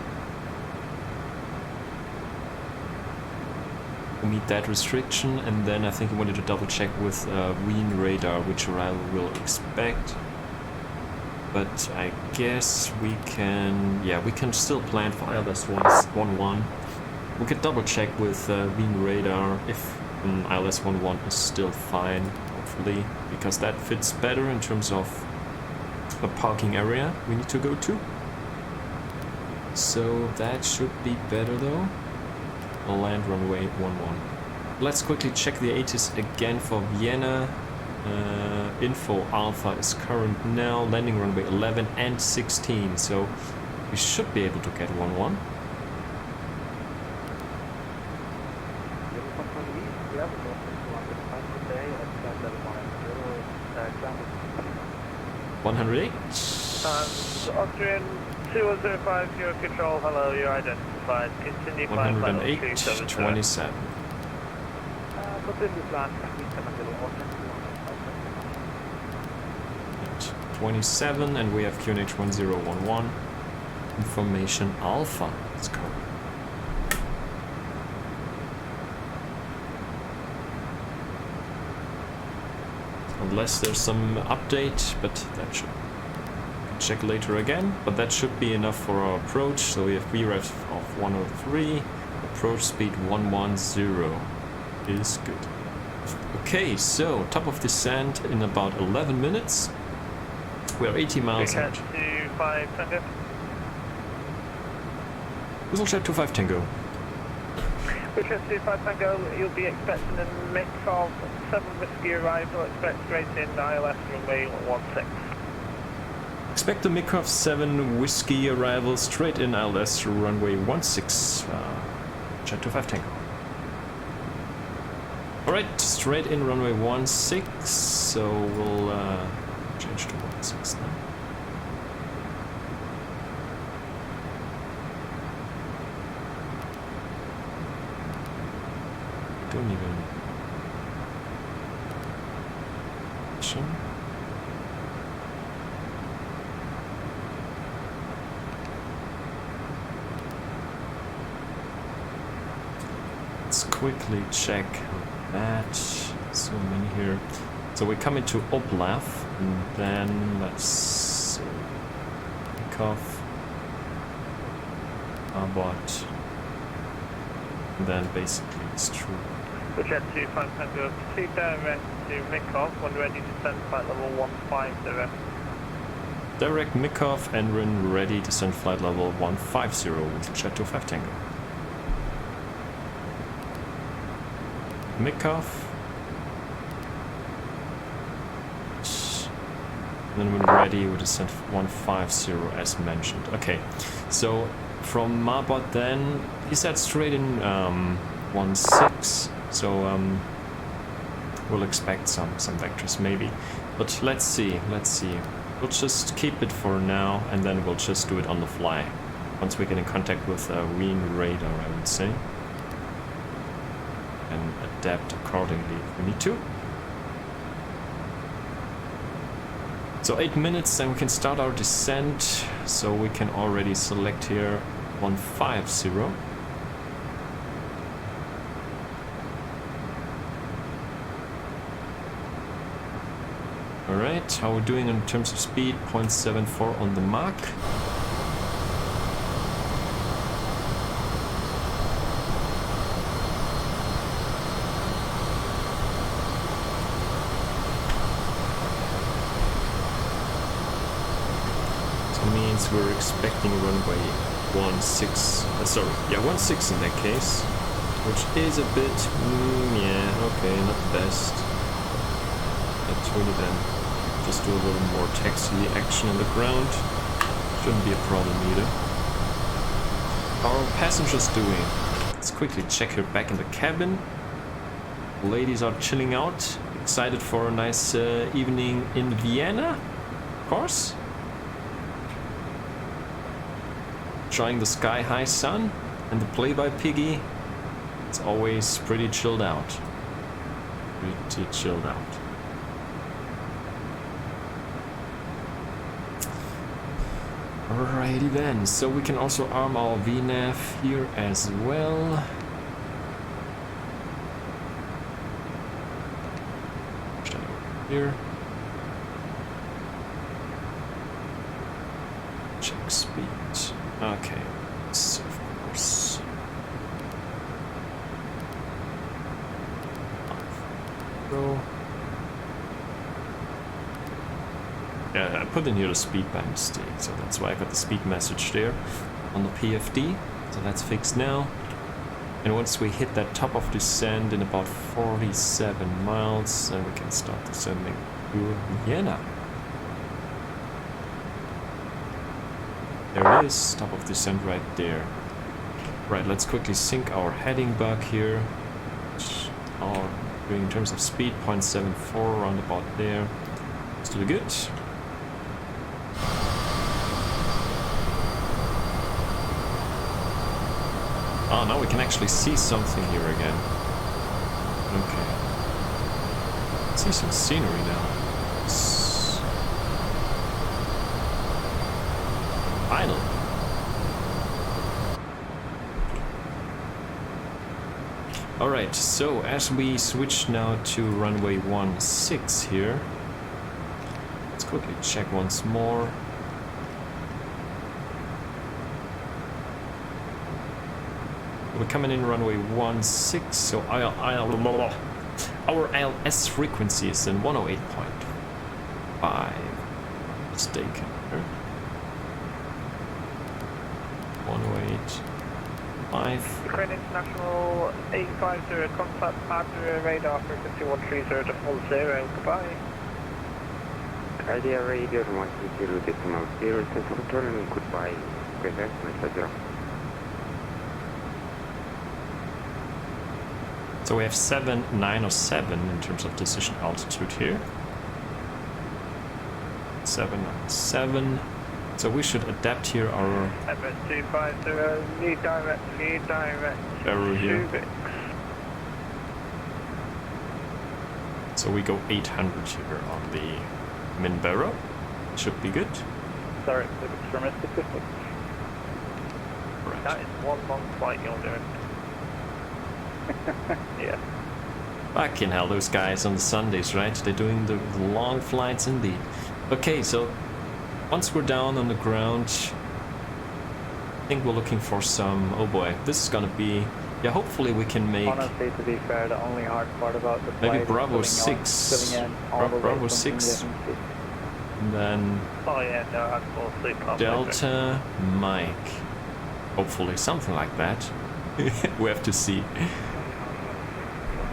Speaker 1: We'll meet that restriction, and then I think I wanted to double check with Wien radar which arrival we'll expect. But I guess we can, yeah, we can still plan for ILS 11. We could double check with Wien radar if ILS 11 is still fine, hopefully, because that fits better in terms of the parking area we need to go to. So that should be better though. I'll land runway 11. Let's quickly check the ATIS again for Vienna. Info Alpha is current now, landing runway 11 and 16, so we should be able to get 11. $108.
Speaker 3: And Austrian 2105, your control, hello, you're identified. Continue flight level
Speaker 1: 108, 27.
Speaker 5: Continue flight.
Speaker 1: 27, and we have QNH 1011. Information Alpha. Let's go. Unless there's some update, but that should check later again. But that should be enough for our approach. So we have VREF of 103, approach speed 110 is good. Okay, so top of descent in about 11 minutes. We are 80 miles out.
Speaker 3: WooselJet 25 Tango.
Speaker 1: WooselJet 25 Tango.
Speaker 3: WooselJet 25 Tango, you'll be expecting a mix of 7 Whiskey arrival, expect straight in ILS runway 16.
Speaker 1: Expect the Mikov 7 Whiskey arrival straight in ILS runway 16. Jet 25 Tango. Alright, straight in runway 16, so we'll change to 16 now. Don't even... Let's quickly check that. So many here. So we come into Oblav, and then let's see. Takeoff. Abort. And then basically it's true.
Speaker 3: WooselJet 25 Tango, proceed direct to Mikov when ready to send flight level 150.
Speaker 1: Direct Mikov and when ready to send flight level 150 with Jet 25 Tango. Mikov. And then when ready, we descend 150 as mentioned. Okay, so from Marbot then, he said straight in 16, so we'll expect some vectors maybe. But let's see. We'll just keep it for now, and then we'll just do it on the fly. Once we get in contact with Wien radar, I would say. And adapt accordingly if we need to. So 8 minutes, then we can start our descent. So we can already select here 150. Alright, how we're doing in terms of speed, 0.74 on the Mach. We're expecting runway 16, 16 in that case, which is a bit, yeah, okay, not the best. Let's really then just do a little more taxi action in the ground. Shouldn't be a problem either. How are passengers doing? Let's quickly check her back in the cabin. Ladies are chilling out, excited for a nice evening in Vienna, of course. Enjoying the sky-high sun and the play-by piggy. It's always pretty chilled out. Pretty chilled out. Alrighty then, so we can also arm our VNAV here as well. Push that over here. Check speed. Okay, so of course. Go. Yeah, I put in here the speed by mistake, so that's why I got the speed message there on the PFD. So that's fixed now. And once we hit that top of descent in about 47 miles, then we can start descending to Vienna. There it is, top of descent right there. Right, let's quickly sync our heading back here. Our doing in terms of speed, 0.74, around about there. Still good. Oh, now we can actually see something here again. Okay. See some scenery now. Final. Alright, so as we switch now to runway 16 here, let's quickly check once more. We're coming in runway 16, so our ILS frequency is in 108.5. Mistaken. 108.5.
Speaker 3: Ukraine International 850, contact Adria radar frequency 130 to 0, goodbye.
Speaker 4: Idea radio 130.0, control and goodbye. Quebec, Mr.
Speaker 1: So we have 797 in terms of decision altitude here. 797. So we should adapt here our
Speaker 3: MS250, need direct
Speaker 1: arrow here.
Speaker 3: Cubics.
Speaker 1: So we go 800 here on the Minbaro. Should be good.
Speaker 5: Direct Cubics from Pacific.
Speaker 1: Right.
Speaker 3: That is one long flight you're doing. Yeah.
Speaker 1: Fucking hell, those guys on the Sundays, right? They're doing the long flights indeed. Okay, so once we're down on the ground, I think we're looking for some... Oh boy, this is gonna be... Yeah, hopefully we can make...
Speaker 5: Honestly, to be fair, the only hard part about the flight
Speaker 1: maybe
Speaker 5: is
Speaker 1: Bravo
Speaker 5: filling
Speaker 1: 6.
Speaker 5: in all the way
Speaker 1: Bravo
Speaker 5: from
Speaker 1: 6.
Speaker 5: India.
Speaker 1: And then
Speaker 3: Oh yeah, no, I'd fall asleep halfway through.
Speaker 1: Delta Mike. Hopefully, something like that. We have to see.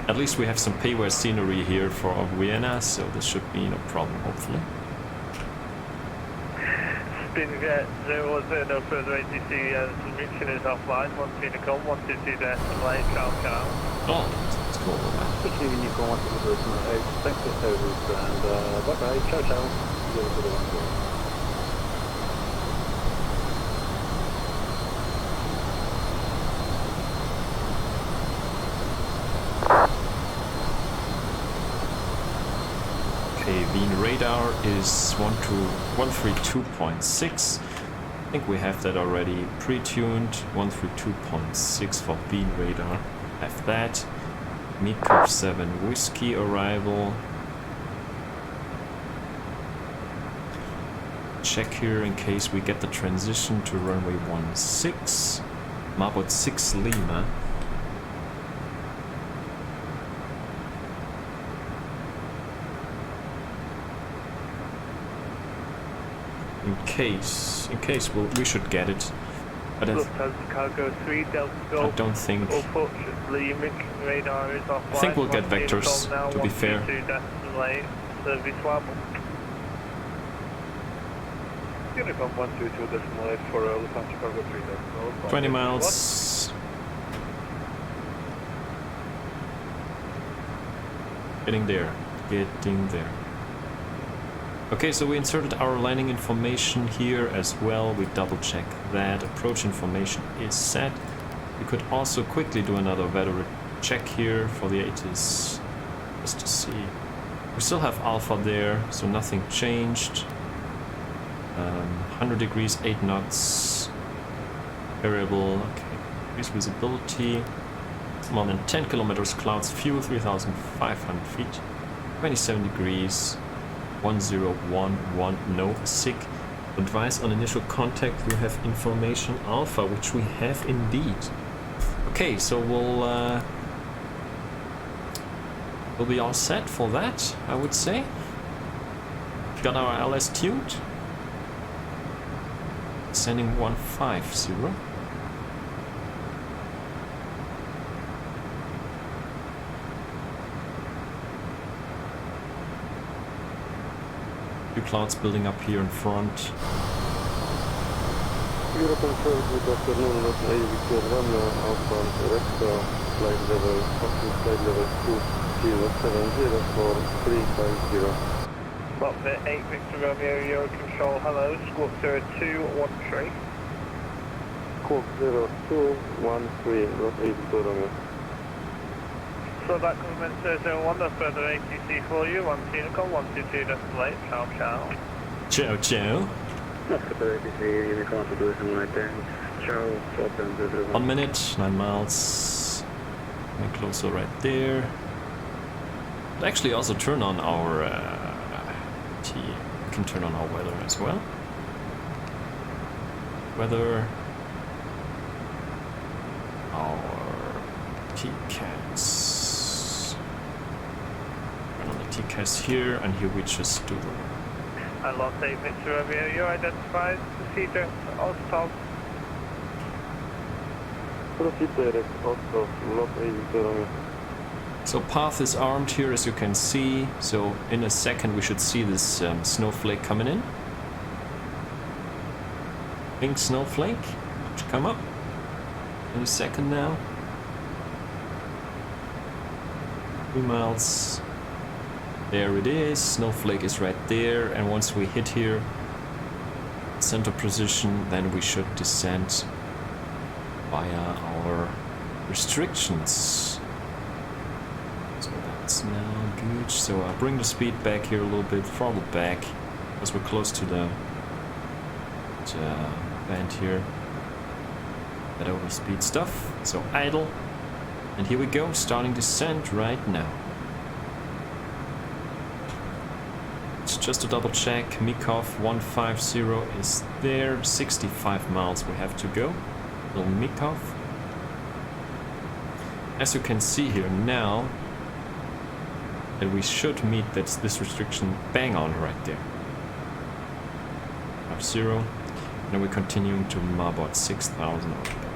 Speaker 1: At least we have some payware scenery here for Vienna, so this should be no problem, hopefully.
Speaker 3: Spinjet 010, no further ATC, submission is offline, want me to come, want to see the escalate, ciao ciao.
Speaker 1: Oh, let's go over that.
Speaker 6: Receiving you call 128, thanks for the service, and bye bye, ciao ciao. You're to the runway.
Speaker 1: Okay, Wien radar is 132.6. I think we have that already pre-tuned. 132.6 for Wien radar. Have that. Mikov 7 Whiskey arrival. Check here in case we get the transition to runway 16. Marbot 6 Lima. In case we should get it, but
Speaker 3: Lufthansa Cargo 3 Delta Golf.
Speaker 1: I don't think.
Speaker 3: Unfortunately, mission radar is offline.
Speaker 1: I think we'll get
Speaker 3: Want me to
Speaker 1: vectors,
Speaker 3: come now,
Speaker 1: to be fair.
Speaker 3: 122.8, service level.
Speaker 6: Uniform 122.8 for Lufthansa Cargo 3 Delta.
Speaker 1: 20 miles. Getting there. Okay, so we inserted our landing information here as well. We double check that approach information is set. We could also quickly do another weather check here for the ATIS, just to see. We still have alpha there, so nothing changed. 100 degrees, 8 knots. Variable, okay. Increase visibility. More than 10 kilometers, clouds, fuel 3,500 feet. 27 degrees. 1011, no, SIG. Advice on initial contact, we have information alpha, which we have indeed. Okay, so we'll be all set for that, I would say. Got our LS tuned. Sending 150. Few clouds building up here in front.
Speaker 4: European service, good afternoon, not Navy Victor Romeo, outbound Recto, flight level 2070 for 350.
Speaker 3: Cockpit 8 Victor Romeo, Euro Control, hello, squawk 0213.
Speaker 4: Scope 0213, not 80 Romeo.
Speaker 3: So that government 001, that's further ATC for you, 1 Unicorn, 122 decimal 8, ciao ciao.
Speaker 1: Ciao, ciao.
Speaker 4: Oscar ATC, Unicorn to do some right there. Ciao,
Speaker 1: 1 minute, 9 miles. And closer right there. We'll actually also turn on our we can turn on our weather as well. Weather. Our TCAS. Turn on the TCAS here, and here we just do the.
Speaker 3: I lost 8 Victor Romeo, you're identified, procedure, Ostov.
Speaker 4: Proceed direct, Oscar, not 80 Romeo.
Speaker 1: So path is armed here, as you can see. So in a second we should see this snowflake coming in. Pink snowflake should come up any second now. 3 miles. There it is. Snowflake is right there. And once we hit here, center position, then we should descend via our restrictions. So that's now good. So I'll bring the speed back here a little bit, throttle back, because we're close to the band here. That overspeed stuff. So idle. And here we go, starting descent right now. It's just to double check, Mikov 150 is there, 65 miles we have to go. Little Mikov. As you can see here now, that we should meet this restriction bang on right there. 50, and then we're continuing to Marbot 6000.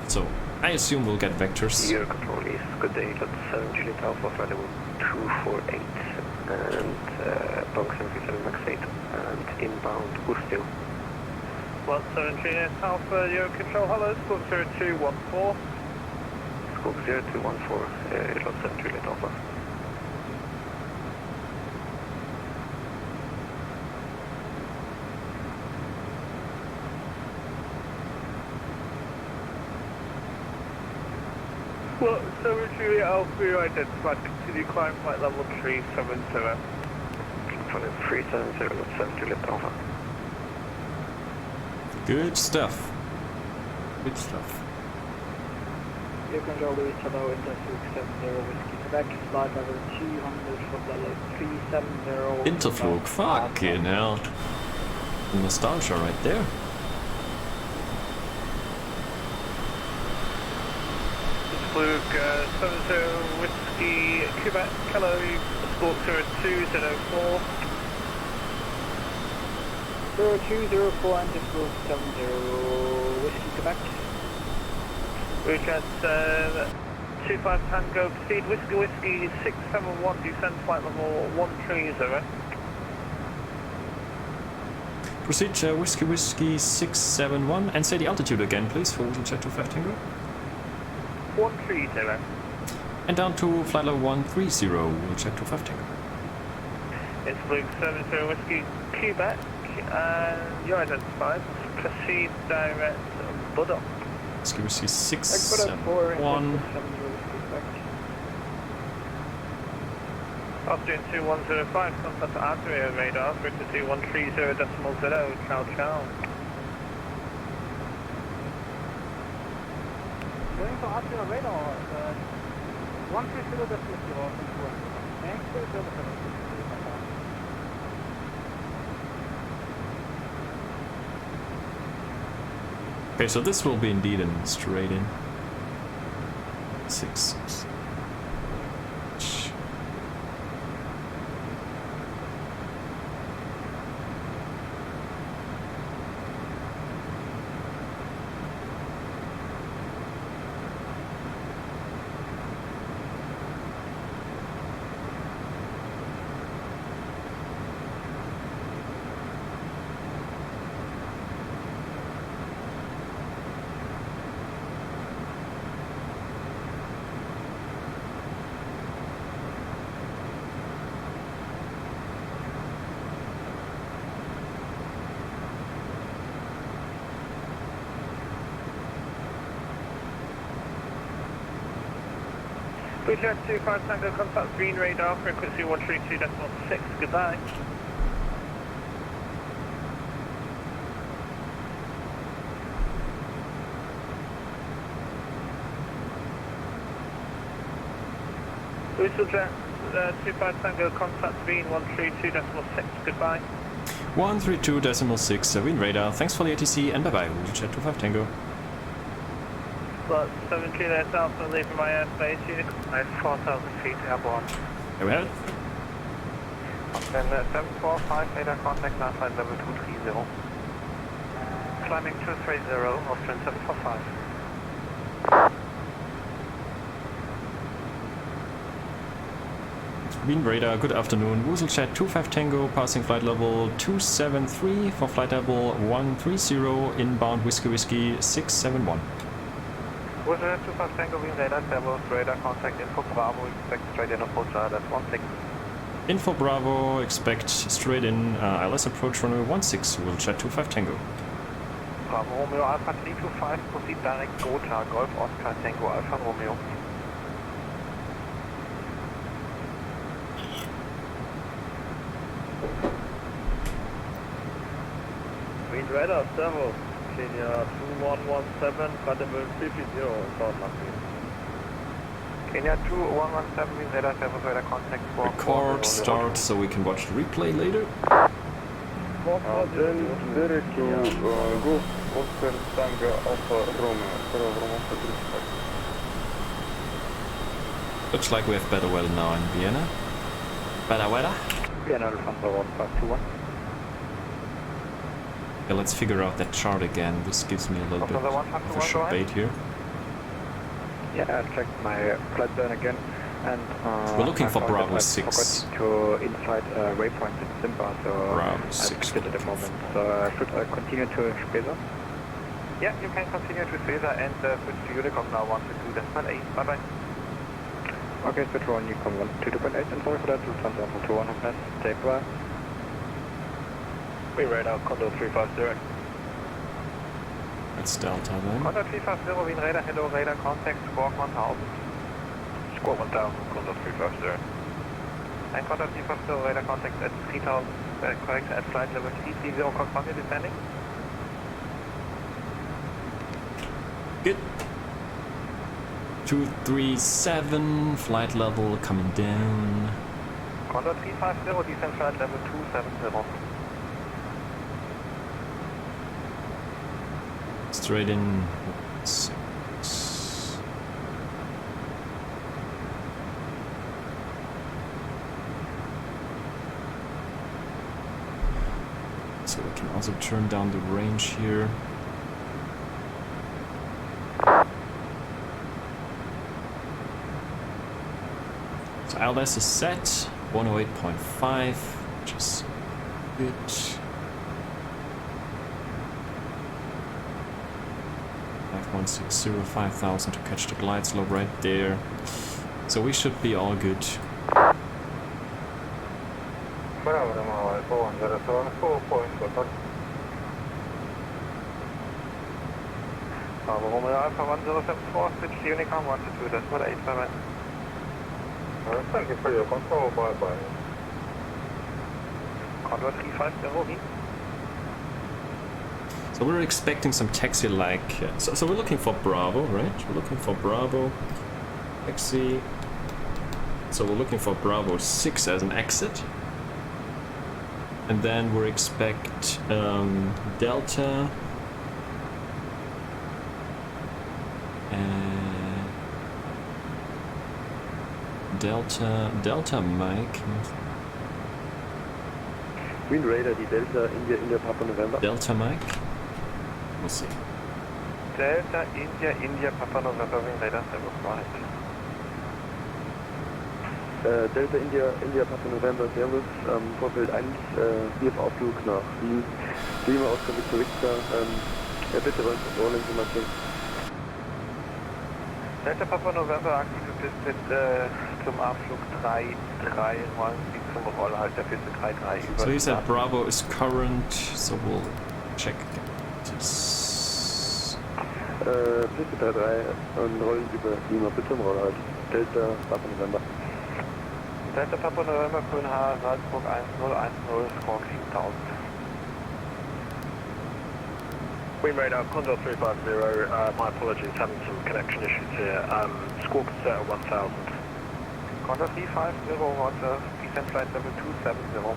Speaker 1: So I assume we'll get vectors.
Speaker 3: Your control is good day, that's 7 Juliet Alpha, flight level 248, and Bronx 737 Max 8, and inbound Ustio. 17 Juliet Alpha, your control, hello, scope 0214. Scope 0214, it was 7 Juliet Alpha. Well, 7 Juliet Alpha, you identified, continue climb flight level 370. Flight 370, that's 7 Juliet Alpha.
Speaker 1: Good stuff. Good stuff.
Speaker 5: Your control is hello, Interflug 70 Whiskey Quebec, flight level 200 for level 370.
Speaker 1: Interflug, fucking hell. Nostalgia right there.
Speaker 3: Interflug 70 Whiskey Quebec, hello, scope 0204.
Speaker 5: 0204 Interflug 70 Whiskey Quebec.
Speaker 3: Route 25 Tango, proceed Whiskey 671, descend flight level 130.
Speaker 1: Proceed Whiskey 671, and say the altitude again please for WooselJet 25 Tango.
Speaker 3: 130.
Speaker 1: And down to flight level 130, WooselJet 25 Tango.
Speaker 3: It's Blue 70 Whiskey Quebec, and you're identified. Proceed direct Buddock.
Speaker 1: Whiskey 671.
Speaker 3: After 2105, contact Adria radar, through to 2130.0, ciao ciao.
Speaker 5: Going to Adria radar, 130.0. Thanks for the service.
Speaker 1: Okay, so this will be indeed a straight in. 6.
Speaker 3: WooselJet 25 Tango, contact green radar, frequency 132.6, goodbye. WooselJet 25 Tango, contact green 132.6, goodbye.
Speaker 1: 132.6, wind radar. Thanks for the ATC and bye bye. WooselJet 25 Tango.
Speaker 3: Slot 17 is Alpha, leaving my airspace, unit 4,000 feet airborne.
Speaker 1: There we have it.
Speaker 3: Then 745, radar contact, now flight level 230. Climbing 230, Austrian 745.
Speaker 1: Wind radar, good afternoon. WooselJet 25 Tango, passing flight level 273 for flight level 130, inbound Whiskey Whiskey 671.
Speaker 3: WooselJet 25 Tango, wind radar, Servos, radar contact, info Bravo, expect straight in approach, that's 16.
Speaker 1: Info Bravo, expect straight in ILS approach runway 16, WooselJet 25 Tango.
Speaker 3: Bravo Romeo Alpha 325, proceed direct Gotha, Golf Oscar Tango Alpha Romeo.
Speaker 4: Wind radar, Servo, Kenya 2117, flight level 330, start nothing.
Speaker 3: Kenya 2117, wind radar, Servos, radar contact,
Speaker 1: Record start so we can watch the replay later.
Speaker 4: Then direct to go Oscar Tango Alpha Romeo, Romeo 35.
Speaker 1: Looks like we have better weather now in Vienna. Better weather?
Speaker 5: Vienna Alpha 1521.
Speaker 1: Yeah, let's figure out that chart again. This gives me a little bit of a short bait here.
Speaker 5: Yeah, I checked my flight plan again, and
Speaker 1: we're looking
Speaker 5: I
Speaker 1: for
Speaker 5: found
Speaker 1: Bravo
Speaker 5: that I
Speaker 1: 6.
Speaker 5: forgot to inside waypoint in Simba, so
Speaker 1: Bravo
Speaker 5: I'm
Speaker 1: 6.
Speaker 5: at the moment. So should I continue to Spesa?
Speaker 3: Yeah, you can continue to Caesar and switch to Unicom now 122.8. Bye bye.
Speaker 5: Okay, switch to Unicom 122.8, and sorry for that, Lufthansa Alpha 21 has take right.
Speaker 3: We radar Condor 350.
Speaker 1: That's Delta then.
Speaker 3: Condor 350, wind radar, hello, radar contact, squawk 1000. Squawk 1000, Condor 350. And Condor 350, radar contact at 3000, correct, at flight level 330, confirm descending.
Speaker 1: Good. 237, flight level coming down.
Speaker 3: Condor 350, descent flight level 270.
Speaker 1: Straight in 6. So we can also turn down the range here. So ILS is set, 108.5, which is good. 5160, 5000 to catch the glide slope right there. So we should be all good.
Speaker 4: Bravo, Romeo 407, 4 points, contact.
Speaker 3: Bravo Romeo Alpha 1074, switch to Unicom 122.8, bye bye.
Speaker 4: Thank you for your control, bye bye.
Speaker 3: Condor 350,
Speaker 1: So we're expecting some taxi like... so we're looking for Bravo, right? We're looking for Bravo. Taxi. So we're looking for Bravo 6 as an exit. And then we expect Delta. And Delta Mike.
Speaker 4: Wind radar, die Delta, India, Papa November.
Speaker 1: Delta Mike. We'll see.
Speaker 3: Delta, India, Papa November, wind radar, Servos, right.
Speaker 4: Delta, India, Papa November, Servus, Vorfeld 1, hier auf Aufflug nach Wien. Lima, Oscar, Victor, ja bitte, Rollinformation.
Speaker 3: Delta, Papa November, aktive Piste zum Abflug 3-3, rollen Sie zum Rollhalt der Piste 3-3 über.
Speaker 1: So he said Bravo is current, so we'll check this.
Speaker 4: Piste 3-3 und rollen über Lima, bitte im Rollhalt. Delta Papa November.
Speaker 5: Delta Papa November, Grün H, Salzburg 1010, squawk 7000.
Speaker 3: Queen Radar, Condor 350, my apologies, having some connection issues here. Squawk set at 1000.
Speaker 5: Condor 350, Roger, descent flight level 270.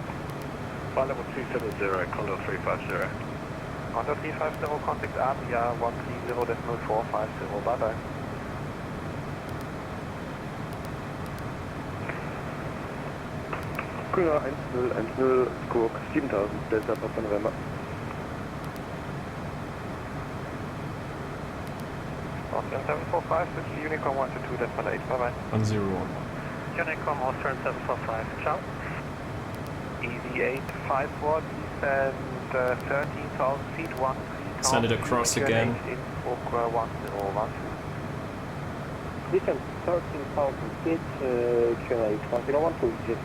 Speaker 3: Flight level 270, Condor 350.
Speaker 5: Condor 350, contact APIA 130.0450, bye bye.
Speaker 4: Grüner 1010, Squawk 7000, Delta Papa November.
Speaker 5: Austrian 745, switch to Unicom 122.8, bye bye.
Speaker 1: 101.
Speaker 5: Unicom Austrian 745, ciao. Easy 854, descend 13,000 feet, 13,000.
Speaker 1: Send it across again.
Speaker 5: In Squawk 1012.
Speaker 7: Descend 13,000 feet, Q&A 1012, just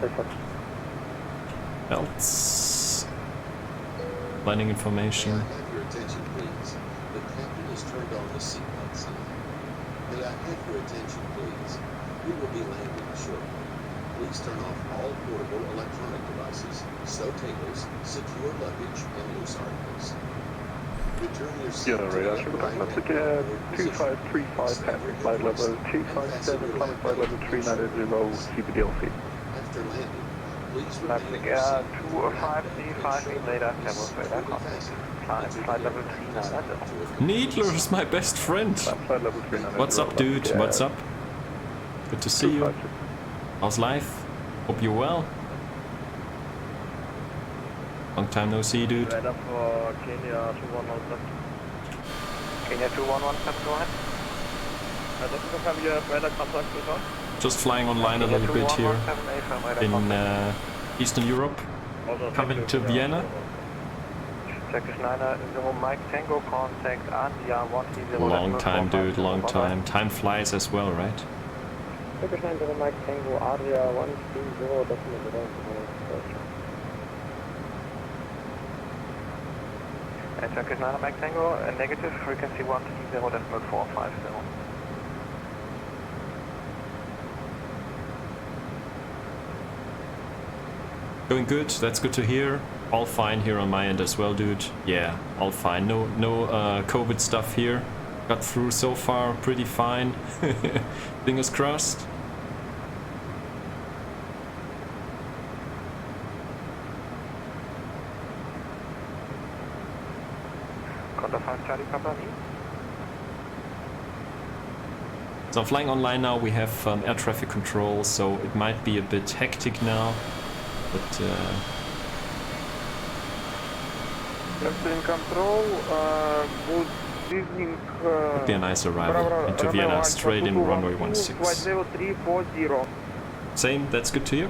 Speaker 1: Belts. Landing information.
Speaker 2: May I have your attention, please? The captain has turned on the seatbelt sign. May I have your attention, please? We will be landing shortly. Please turn off all portable electronic devices, stow tables, secure luggage, and loose articles. Return your seat
Speaker 4: Yeah,
Speaker 2: to the
Speaker 4: radar,
Speaker 2: upright and
Speaker 4: Atlantic
Speaker 2: forward position.
Speaker 4: 2535, passive flight level 257, climate flight level 390, CPDLC.
Speaker 2: After landing, please remain
Speaker 5: Atlantic
Speaker 2: in your
Speaker 5: Air
Speaker 2: seat.
Speaker 5: 255, radar, Airbus radar, contact. Climb flight level 390.
Speaker 1: Needler is my best friend.
Speaker 4: Flight level 390.
Speaker 1: What's up, dude? What's up? Good to see you. How's life? Hope you're well. Long time no see, dude.
Speaker 3: Radar for Kenya 211.
Speaker 5: Kenya 211, go ahead.
Speaker 3: I don't confirm you have radar contact with us.
Speaker 1: Just flying online a little bit here in Eastern Europe. Coming to Vienna.
Speaker 5: Turkish 90, Mike Tango, contact Andia 130.
Speaker 1: Long time, dude, long time. Time flies as well, right?
Speaker 7: Turkish 90, Mike Tango, Adria 130, definitely.
Speaker 5: Turkish 90, Mike Tango, negative, frequency 130.450.
Speaker 1: Going good, that's good to hear. All fine here on my end as well, dude. Yeah, all fine. No COVID stuff here. Got through so far pretty fine. Fingers crossed.
Speaker 5: Contact 5 Charlie Papa,
Speaker 1: So I'm flying online now. We have air traffic control, so it might be a bit hectic now. But
Speaker 5: Captain Control, good evening.
Speaker 1: would be a nice arrival into Vienna, straight in runway 16.
Speaker 5: Flight level 340.
Speaker 1: Same, that's good to hear.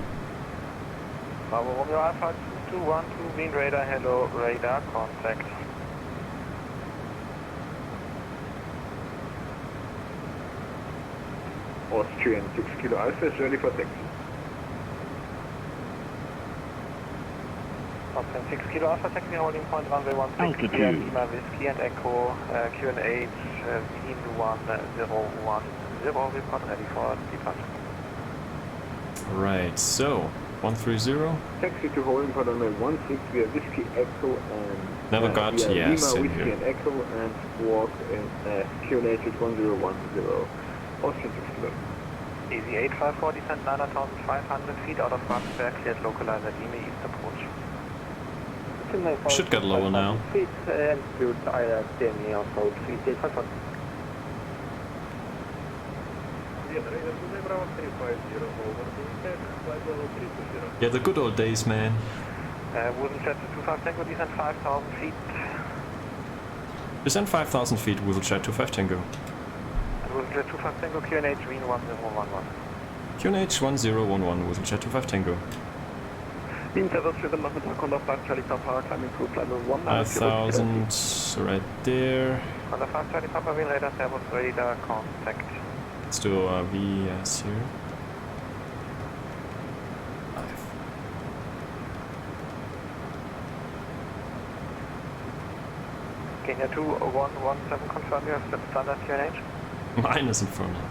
Speaker 5: Romeo Alpha 2212, wind radar, hello, radar, contact.
Speaker 3: Austrian 6 Kilo Alpha is ready for taxi.
Speaker 5: Austrian 6 Kilo Alpha, taxi holding point, runway 16, Lima Whiskey and Echo, Q&H, Wien 1010, report ready for departure.
Speaker 1: Right, so 130.
Speaker 4: Taxi to holding point on 16 via Whiskey Echo and
Speaker 1: Never got,
Speaker 4: via
Speaker 1: yes,
Speaker 4: Lima
Speaker 1: in
Speaker 4: Whiskey
Speaker 1: here.
Speaker 4: and Echo and walk in Q&H at 1010. Austrian 6 Kilo.
Speaker 5: Easy 854, descent 9,500 feet out of Brandenburg, cleared localizer Lima East approach.
Speaker 1: Should get lower now.
Speaker 7: Feet, altitude, IR10, also 3851.
Speaker 1: Yeah, the good old days, man.
Speaker 5: WooselJet 25 Tango, descent 5,000 feet.
Speaker 1: Descend 5,000 feet, WooselJet 25 Tango.
Speaker 5: WooselJet 25 Tango, QNH Wien 1011.
Speaker 1: QNH 1011, WooselJet 25 Tango.
Speaker 4: Wien 7 Nachmittag, Condor 5 Charlie Papa, climbing cruise level 1.
Speaker 1: 5,000 right there.
Speaker 5: Condor 5 Charlie Papa, wind radar, Airbus radar, contact.
Speaker 1: Let's do a VS here. 5.
Speaker 5: Kenya 2117, confirm you have standard QNH.
Speaker 1: Minus Inferno.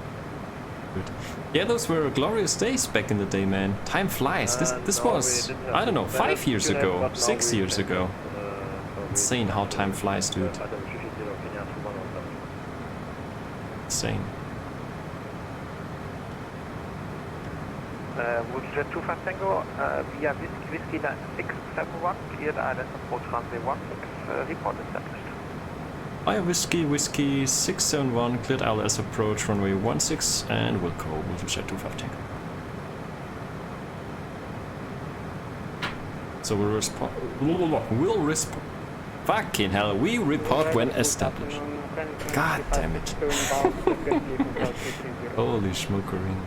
Speaker 1: Good. Yeah, those were glorious days back in the day, man. Time flies. This was, I don't know, 5 years ago, 6 years ago. Insane how time flies, dude. Insane.
Speaker 3: WooselJet 25 Tango, via Whiskey 671, cleared ILS approach runway 16, report established.
Speaker 1: Via Whiskey 671, cleared ILS approach runway 16, and we'll call WooselJet 25 Tango. So we'll respond. Fucking hell, we report when established. God damn it. Holy schmookerine.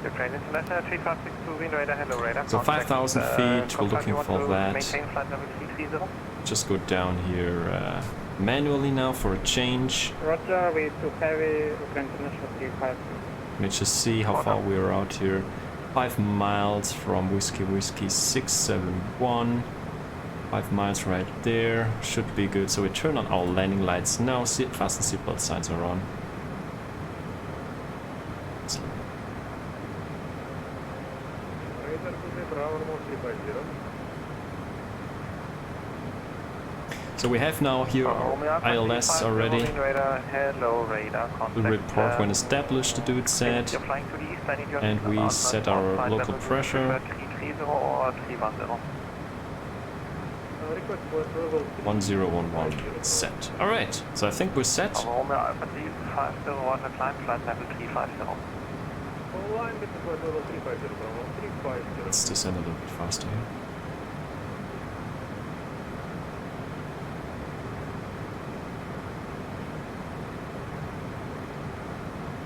Speaker 3: Ukraine International 3562, wind radar, hello radar.
Speaker 1: So 5,000 feet, we're looking for that.
Speaker 3: Maintain flight level 330.
Speaker 1: Just go down here manually now for a change.
Speaker 7: Roger, we took heavy, Ukraine International 35.
Speaker 1: Let me just see how far we are out here. 5 miles from Whiskey 671. 5 miles right there. Should be good. So we turn on our landing lights now. Fasten seatbelt signs are on. So we have now here our ILS already. The report when established, the dude said. And we set our local pressure. 1011 set. Alright, so I think we're set. Let's descend a little bit faster here.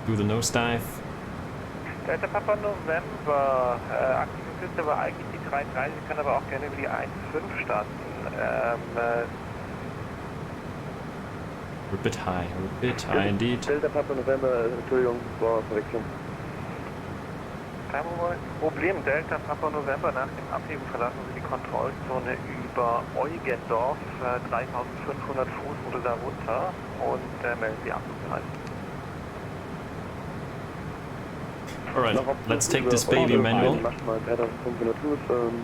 Speaker 1: Do the nosedive.
Speaker 3: Delta Papa November, aktive Piste war eigentlich die 330, Sie können aber auch gerne über die 1.5 starten.
Speaker 1: We're a bit high indeed.
Speaker 4: Delta Papa November, Entschuldigung, war Verwechslung.
Speaker 3: Kein Problem, Delta Papa November, nach dem Abheben verlassen Sie die Kontrollzone über Eugendorf, 3500 Fuß oder darunter und melden Sie ab.
Speaker 1: Alright, let's take this baby manual.
Speaker 4: Wir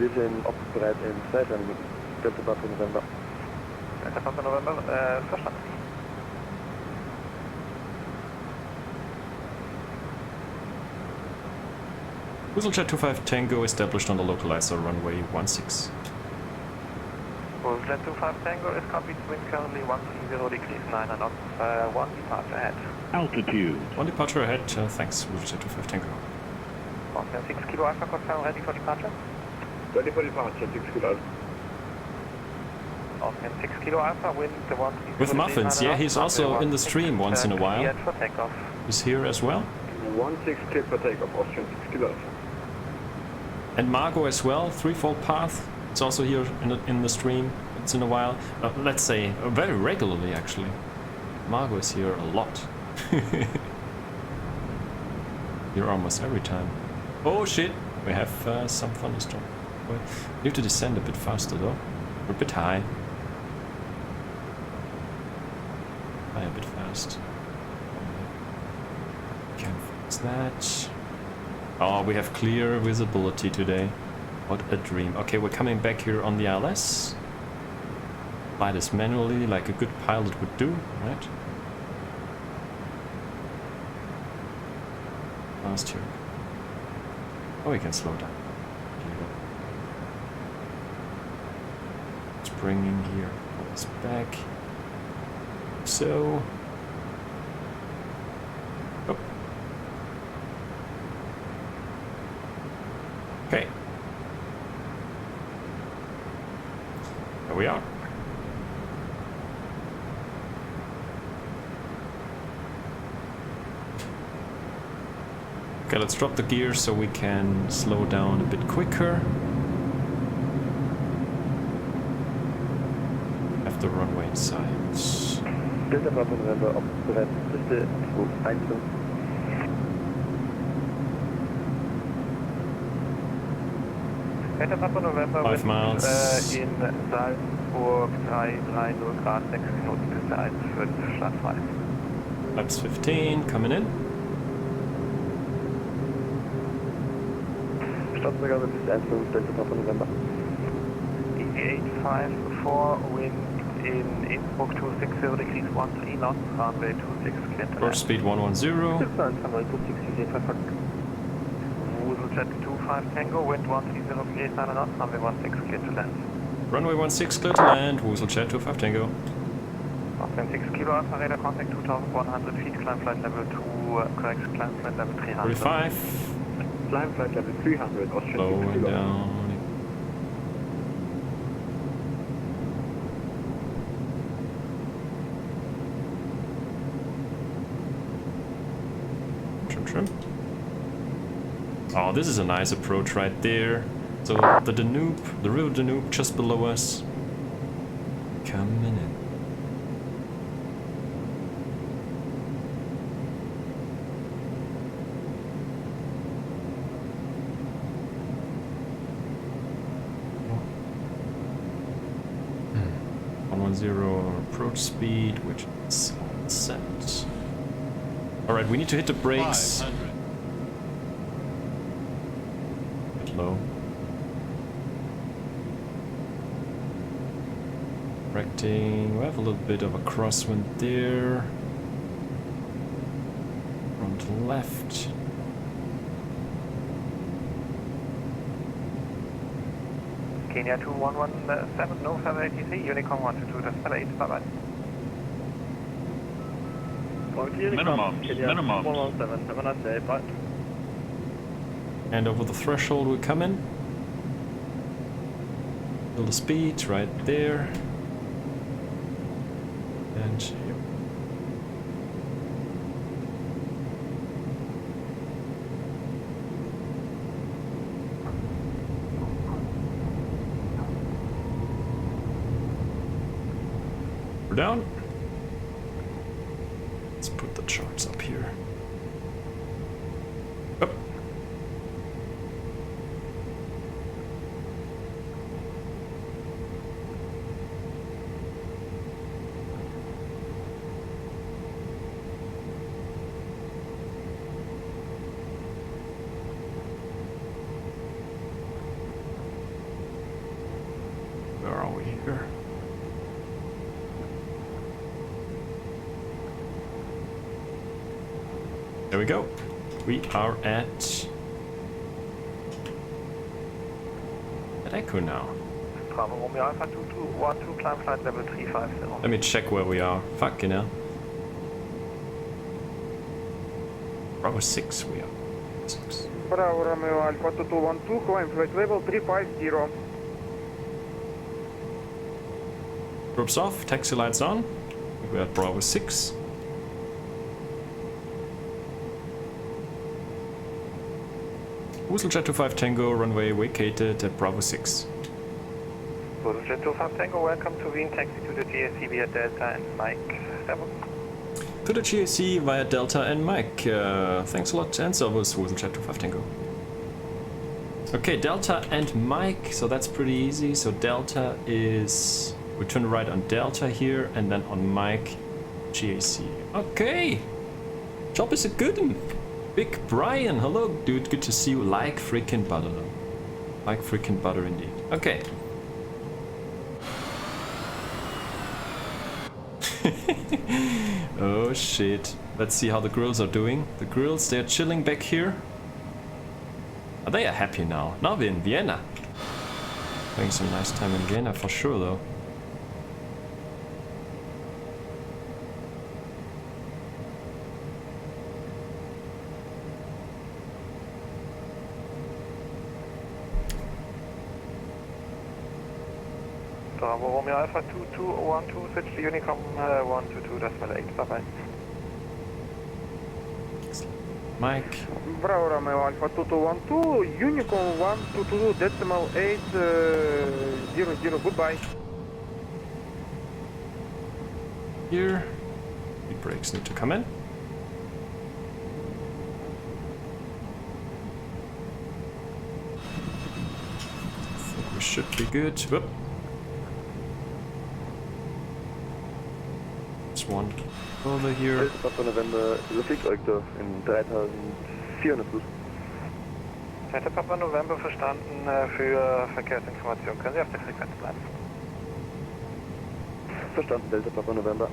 Speaker 4: sind auch bereit in 2 Minuten. Delta Papa November.
Speaker 3: Delta Papa November, verstanden.
Speaker 1: WooselJet 25 Tango established on the localizer runway 16.
Speaker 3: WooselJet 25 Tango is copied, wind currently 130 degrees 9 knots, 1 departure ahead.
Speaker 6: Altitude.
Speaker 1: 1 departure ahead, thanks, WooselJet 25 Tango.
Speaker 3: Oscar 6 Kilo Alpha, confirm ready for departure?
Speaker 6: Ready for departure, 6 Kilo Alpha.
Speaker 3: Oscar 6 Kilo Alpha, wind 130
Speaker 1: With Muffins, yeah, he's also in the stream once in a while.
Speaker 3: For takeoff.
Speaker 1: He's here as well.
Speaker 6: 16 clear for takeoff, Austrian 6 Kilo Alpha.
Speaker 1: And Margot as well, threefold path. It's also here in the stream once in a while. Let's say very regularly actually. Margot is here a lot. Here almost every time. Oh shit! We have some thunderstorm. We need to descend a bit faster though. We're a bit high. A bit fast. Can't fix that. Oh, we have clear visibility today. What a dream. Okay, we're coming back here on the ILS. Fly this manually like a good pilot would do, right? Fast here. Oh, we can slow down. Here we go. Let's bring in here. Pull this back. So. Oh. Okay. There we are. Okay, let's drop the gear so we can slow down a bit quicker. Have the runway in sight.
Speaker 4: Delta Papa November, op bereit. Piste 215.
Speaker 3: Delta Papa November
Speaker 1: 5 miles.
Speaker 3: In Salzburg 330 Grad, 6 Minuten Piste 1,5 startfrei.
Speaker 1: Flaps 15 coming in.
Speaker 4: Startfreigabe bis 15 Delta Papa November.
Speaker 3: EV854, wind in Innsbruck 260 degrees 13 knots, runway 26 clear to land.
Speaker 1: Course speed 110.
Speaker 3: WooselJet 25 Tango, wind 130 clear 9 knots, runway 16 clear to land.
Speaker 1: Runway 16 clear to land, WooselJet 25 Tango.
Speaker 3: Austin 6 kilo Alpha radar contact 2100 feet, climb flight level 2, correction climb flight level 300.
Speaker 1: 45.
Speaker 6: Climb flight level 300, Austrian 6
Speaker 1: Slowing
Speaker 6: kilo.
Speaker 1: down. Trim. Oh, this is a nice approach right there. So the Danube, the real Danube just below us. Coming in. Hmm. 110 approach speed, which is all set. Alright, we need to hit the brakes.
Speaker 8: 500.
Speaker 1: Bit low. Correcting. We have a little bit of a crosswind there. Front left.
Speaker 3: Kenya 2117, no further ATC, Unicorn 122.8, bye bye.
Speaker 8: Minimum.
Speaker 6: 117, have a nice day, bye.
Speaker 1: And over the threshold we come in. Feel the speed right there. And yep. We're down. Let's put the charts up here. Up. Where are we here? There we go. We are at Echo now.
Speaker 3: Bravo Romeo Alpha 2212, climb flight level 350.
Speaker 1: Let me check where we are. Fucking hell. Bravo 6 we are. 6.
Speaker 7: Bravo Romeo Alpha 2212, climb flight level 350.
Speaker 1: Groups off, taxi lights on. We're at Bravo 6. WooselJet 25 Tango, runway vacated at Bravo 6.
Speaker 3: WooselJet 25 Tango, welcome to Wien, taxi to the GAC via Delta and Mike. Servus.
Speaker 1: To the GAC via Delta and Mike. Thanks a lot, and servus, WooselJet 25 Tango. Okay, Delta and Mike, so that's pretty easy. So Delta is... we turn right on Delta here, and then on Mike, GAC. Okay! Job is a good one. Big Brian, hello dude, good to see you. Like freaking butter though. Like freaking butter indeed. Okay. Oh shit. Let's see how the grills are doing. The grills, they're chilling back here. Oh, they are happy now. Now we're in Vienna. Having some nice time in Vienna for sure though.
Speaker 3: Bravo Romeo Alpha 2212, switch to Unicorn 122.8, bye bye.
Speaker 1: Mike.
Speaker 7: Bravo Romeo Alpha 2212, Unicorn 122.8, 00, goodbye.
Speaker 1: Here. The brakes need to come in. I think we should be good. Whoop. One over here.
Speaker 4: Delta Papa November, Flugzeugtor in 3400 Fuß.
Speaker 3: Delta Papa November verstanden für Verkehrsinformation. Können Sie auf der Frequenz bleiben?
Speaker 4: Verstanden, Delta Papa November.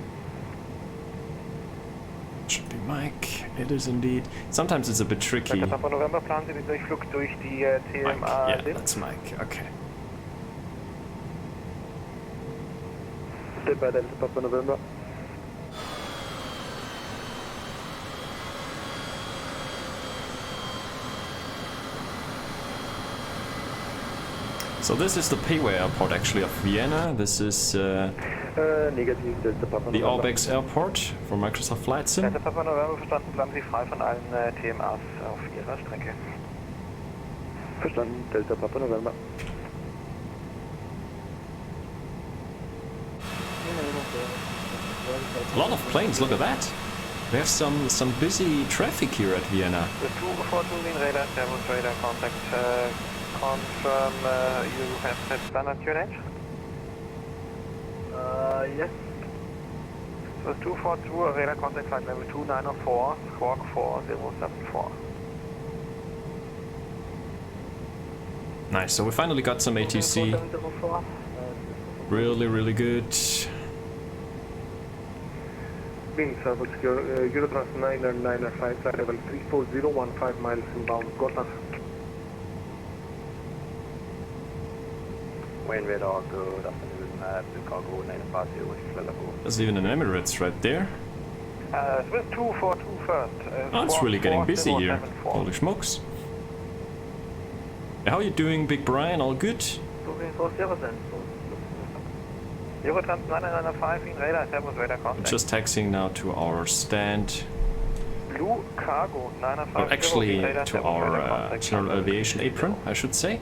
Speaker 1: Should be Mike. It is indeed. Sometimes it's a bit tricky.
Speaker 3: Delta Papa November, planen Sie den Durchflug durch die
Speaker 1: Mike.
Speaker 3: TMA.
Speaker 1: Yeah, that's Mike. Okay.
Speaker 4: Stay by Delta Papa November.
Speaker 1: So this is the Payway airport actually of Vienna. This is
Speaker 4: Negativ, Delta Papa
Speaker 1: the
Speaker 4: November.
Speaker 1: Orbex airport for Microsoft Flight Sim.
Speaker 3: Delta Papa November verstanden, bleiben Sie frei von allen TMAs auf Ihrer Strecke.
Speaker 4: Verstanden, Delta Papa November.
Speaker 1: A lot of planes, look at that. We have some busy traffic here at Vienna.
Speaker 3: The 242 Wien radar, Servus radar contact. Confirm you have set standard QNH?
Speaker 4: Yes.
Speaker 3: So 242 radar contact flight level 2904, squawk 4074.
Speaker 1: Nice, so we finally got some ATC. Really, really good.
Speaker 9: Wien Servus, Eurotrans 995, flight level 34015 miles inbound, Gotland.
Speaker 5: Wayne radar, good afternoon, Chicago 950 with level.
Speaker 1: There's even an Emirates right there.
Speaker 3: Swiss 242 first.
Speaker 1: Oh, it's really getting busy here.
Speaker 3: 4074.
Speaker 1: Holy smokes. How are you doing, Big Brian? All good?
Speaker 3: Eurotrans 995 Wien radar, Servus radar contact.
Speaker 1: Just taxiing now to our stand.
Speaker 3: Blue Cargo 950.
Speaker 1: Or actually
Speaker 3: radar,
Speaker 1: to
Speaker 3: Servus
Speaker 1: our
Speaker 3: radar contact.
Speaker 1: general aviation apron, I should say.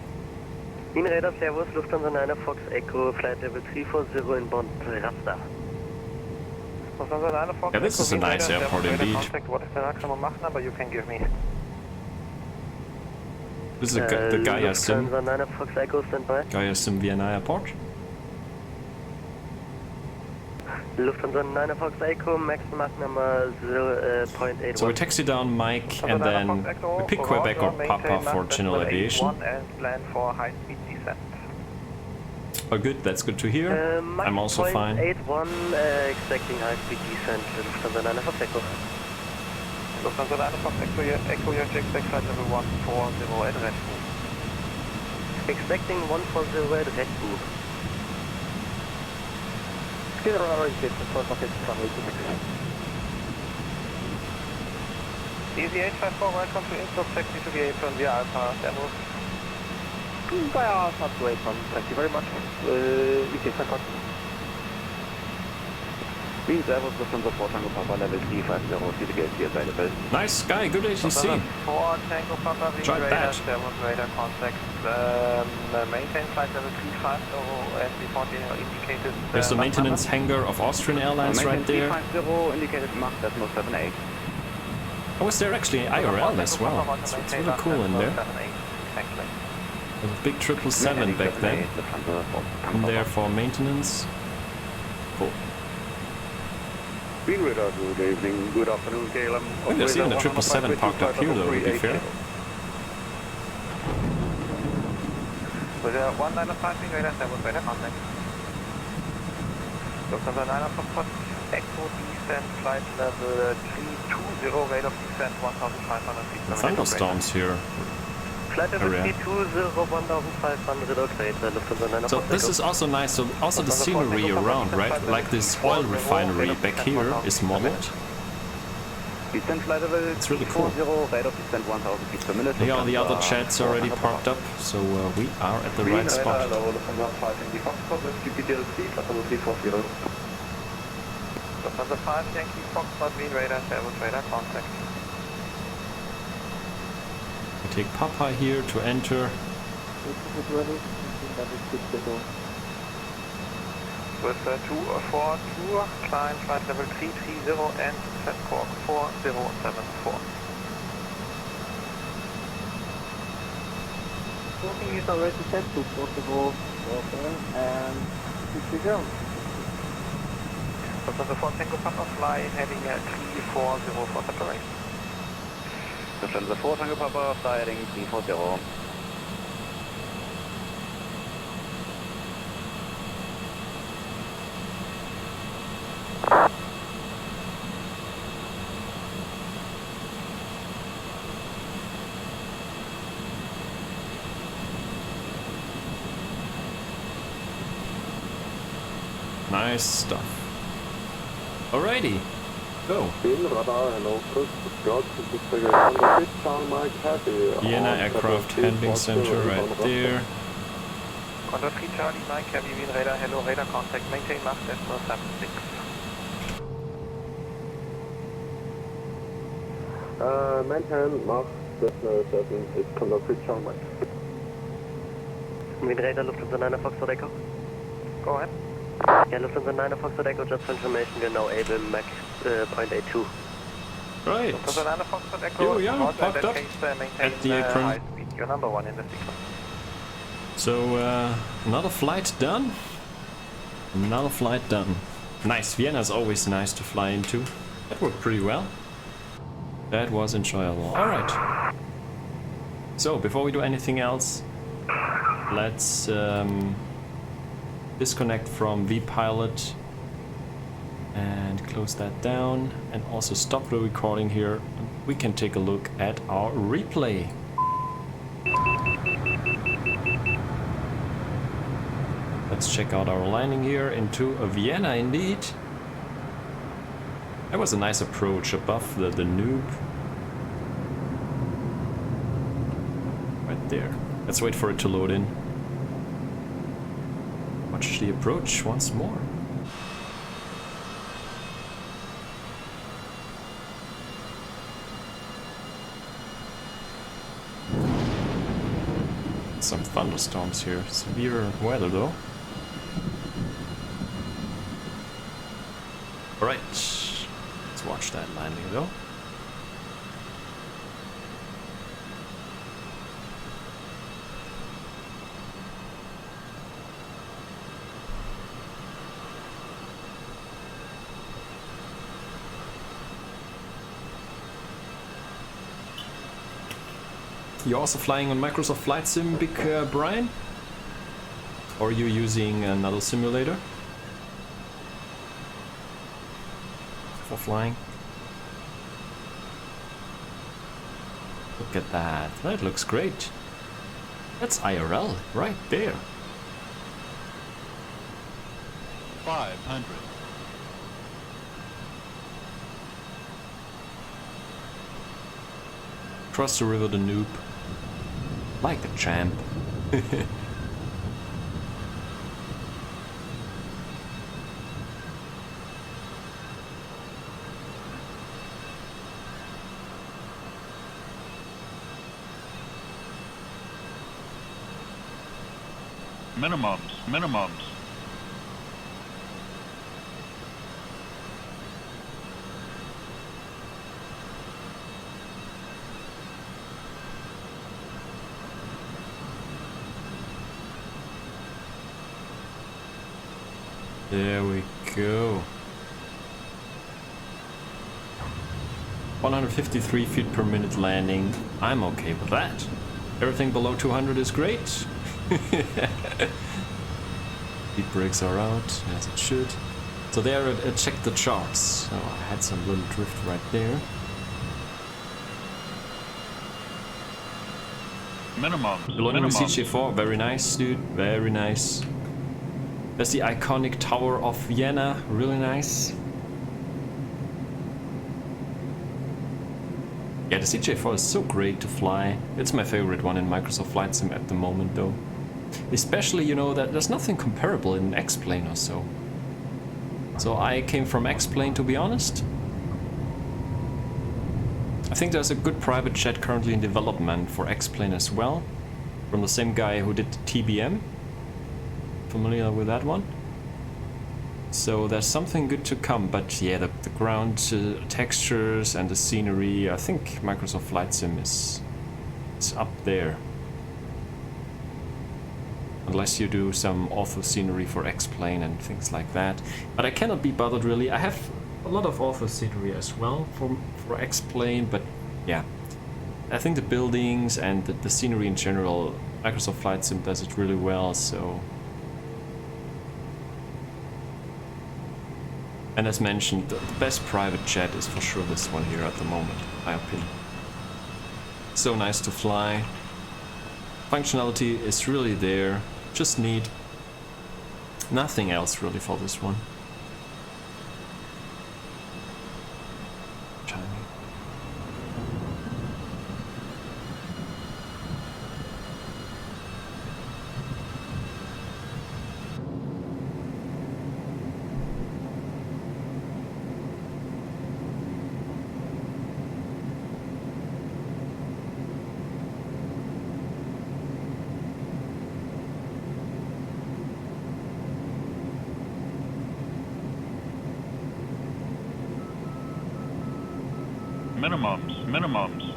Speaker 10: Wien radar, Servus, Lufthansa 9 Fox Echo, flight level 340 inbound, Rasta.
Speaker 3: Lufthansa 9 Fox
Speaker 1: Yeah, this
Speaker 3: Echo,
Speaker 1: is a
Speaker 3: Wien
Speaker 1: nice
Speaker 3: radar,
Speaker 1: airport
Speaker 3: Servus radar
Speaker 1: indeed.
Speaker 3: contact. What is the maximum Mach number you can give me?
Speaker 1: This is the Gaia Sim.
Speaker 10: Lufthansa 9 Fox Echo, standby.
Speaker 1: Gaia Sim Vienna airport.
Speaker 10: Lufthansa 9 Fox Echo, maximum Mach number 0.81.
Speaker 1: So we taxi down Mike and then we pick Quebec or Papa for general aviation.
Speaker 3: And plan for high speed descent.
Speaker 1: Oh good, that's good to hear. I'm also fine.
Speaker 10: 81, expecting high speed descent, Lufthansa 9 Fox Echo.
Speaker 3: Lufthansa 9 Fox Echo, your expect flight level 140 at Red Bull.
Speaker 10: Expecting 140 at Red Bull.
Speaker 5: General orientation for Bucket Runway 26.
Speaker 3: EZ854, welcome to Innsbruck, taxi to the apron via Alpha, Servus.
Speaker 5: Via Alpha to apron, thank you very much. EZ54. Wien Servus, Lufthansa 4 Tango Papa level 350, CJ4 available.
Speaker 1: Nice sky, good ATC.
Speaker 3: 4 Tango Papa, Wien
Speaker 1: Tried
Speaker 3: radar,
Speaker 1: that.
Speaker 3: Servus radar contact. Maintain flight level 350 and before indicated.
Speaker 1: There's the
Speaker 3: Mach
Speaker 1: maintenance
Speaker 3: number.
Speaker 1: hangar of Austrian Airlines right there.
Speaker 5: 350 indicated Mach 078.
Speaker 1: Oh, is there actually IRL as well? It's really cool in there. There's a big 777 back then. In there for maintenance. Cool.
Speaker 6: Wien radar, good evening, good afternoon, KLM.
Speaker 1: Oh, there's even a 777 parked up here though, to be fair.
Speaker 3: With a 195 Wien radar, Servus radar contact. Lufthansa 9 Fox Echo descent flight level 320, rate of descent 1,500 feet.
Speaker 1: Thunderstorms here.
Speaker 10: Flight level
Speaker 1: Area.
Speaker 10: 320, 1,500 okay, Lufthansa 9
Speaker 1: So
Speaker 10: Fox
Speaker 1: this
Speaker 10: Echo.
Speaker 1: is also nice, so also the scenery around, right? Like this oil refinery back here is modeled.
Speaker 5: Descent flight level
Speaker 1: It's really cool.
Speaker 5: 340, rate of descent 1,000 feet per minute.
Speaker 1: Here are the other jets already parked up, so we are at the right spot.
Speaker 3: Lufthansa 5 Yankee Foxtrot Wien radar, Servus radar contact.
Speaker 1: We take Papa here to enter.
Speaker 3: With 242, climb flight level 330 and set squawk 4074.
Speaker 7: Talking is already set to possible and 330.
Speaker 3: Lufthansa 4 Tango Papa fly heading 340 for separation.
Speaker 5: Lufthansa 4 Tango Papa, fly heading 340.
Speaker 1: Nice stuff. Alrighty, go. Vienna Aircraft Handling Center right there.
Speaker 3: Under 3 Charlie Mike, Heavy Wien radar, hello, radar contact, maintain Mach Decimal 76.
Speaker 4: Maintain Mach Decimal 76, under 3 Charlie Mike.
Speaker 10: Wien radar, Lufthansa 9 Foxtrot Echo.
Speaker 3: Go ahead.
Speaker 10: Yeah, Lufthansa 9 Foxtrot Echo, just for information, we're now able Mach 0.82.
Speaker 1: Right.
Speaker 3: Lufthansa 9 Foxtrot Echo,
Speaker 1: Here we are,
Speaker 3: Roger,
Speaker 1: parked
Speaker 3: in that
Speaker 1: up
Speaker 3: case, maintain
Speaker 1: at the apron.
Speaker 3: high speed. You're number 1 in the sequence.
Speaker 1: So, another flight done. Another flight done. Nice. Vienna is always nice to fly into. That worked pretty well. That was enjoyable. Alright. So, before we do anything else, let's disconnect from vPilot and close that down. And also stop the recording here. We can take a look at our replay. Let's check out our landing here into Vienna indeed. That was a nice approach above the noob. Right there. Let's wait for it to load in. Watch the approach once more. Some thunderstorms here. Severe weather though. Alright, let's watch that landing though. You're also flying on Microsoft Flight Sim, Big Brian? Or are you using another simulator for flying? Look at that, that looks great. That's IRL right there.
Speaker 8: 500.
Speaker 1: Cross the river, the noob. Like a champ.
Speaker 8: Minimums.
Speaker 1: There we go. 153 feet per minute landing. I'm okay with that. Everything below 200 is great. Heat brakes are out, as it should. So there, check the charts. So I had some little drift right there. Belonging to CJ4, very nice, dude. Very nice. There's the iconic Tower of Vienna, really nice. Yeah, the CJ4 is so great to fly. It's my favorite one in Microsoft Flight Sim at the moment though. Especially, you know, that there's nothing comparable in X-Plane or so. So I came from X-Plane, to be honest. I think there's a good private jet currently in development for X-Plane as well. From the same guy who did the TBM. Familiar with that one? So there's something good to come, but yeah, the ground textures and the scenery, I think Microsoft Flight Sim is up there. Unless you do some ortho scenery for X-Plane and things like that. But I cannot be bothered really. I have a lot of ortho scenery as well for X-Plane, but yeah. I think the buildings and the scenery in general, Microsoft Flight Sim does it really well, so... And as mentioned, the best private jet is for sure this one here at the moment, in my opinion. So nice to fly. Functionality is really there, just need nothing else really for this one.
Speaker 8: Minimums.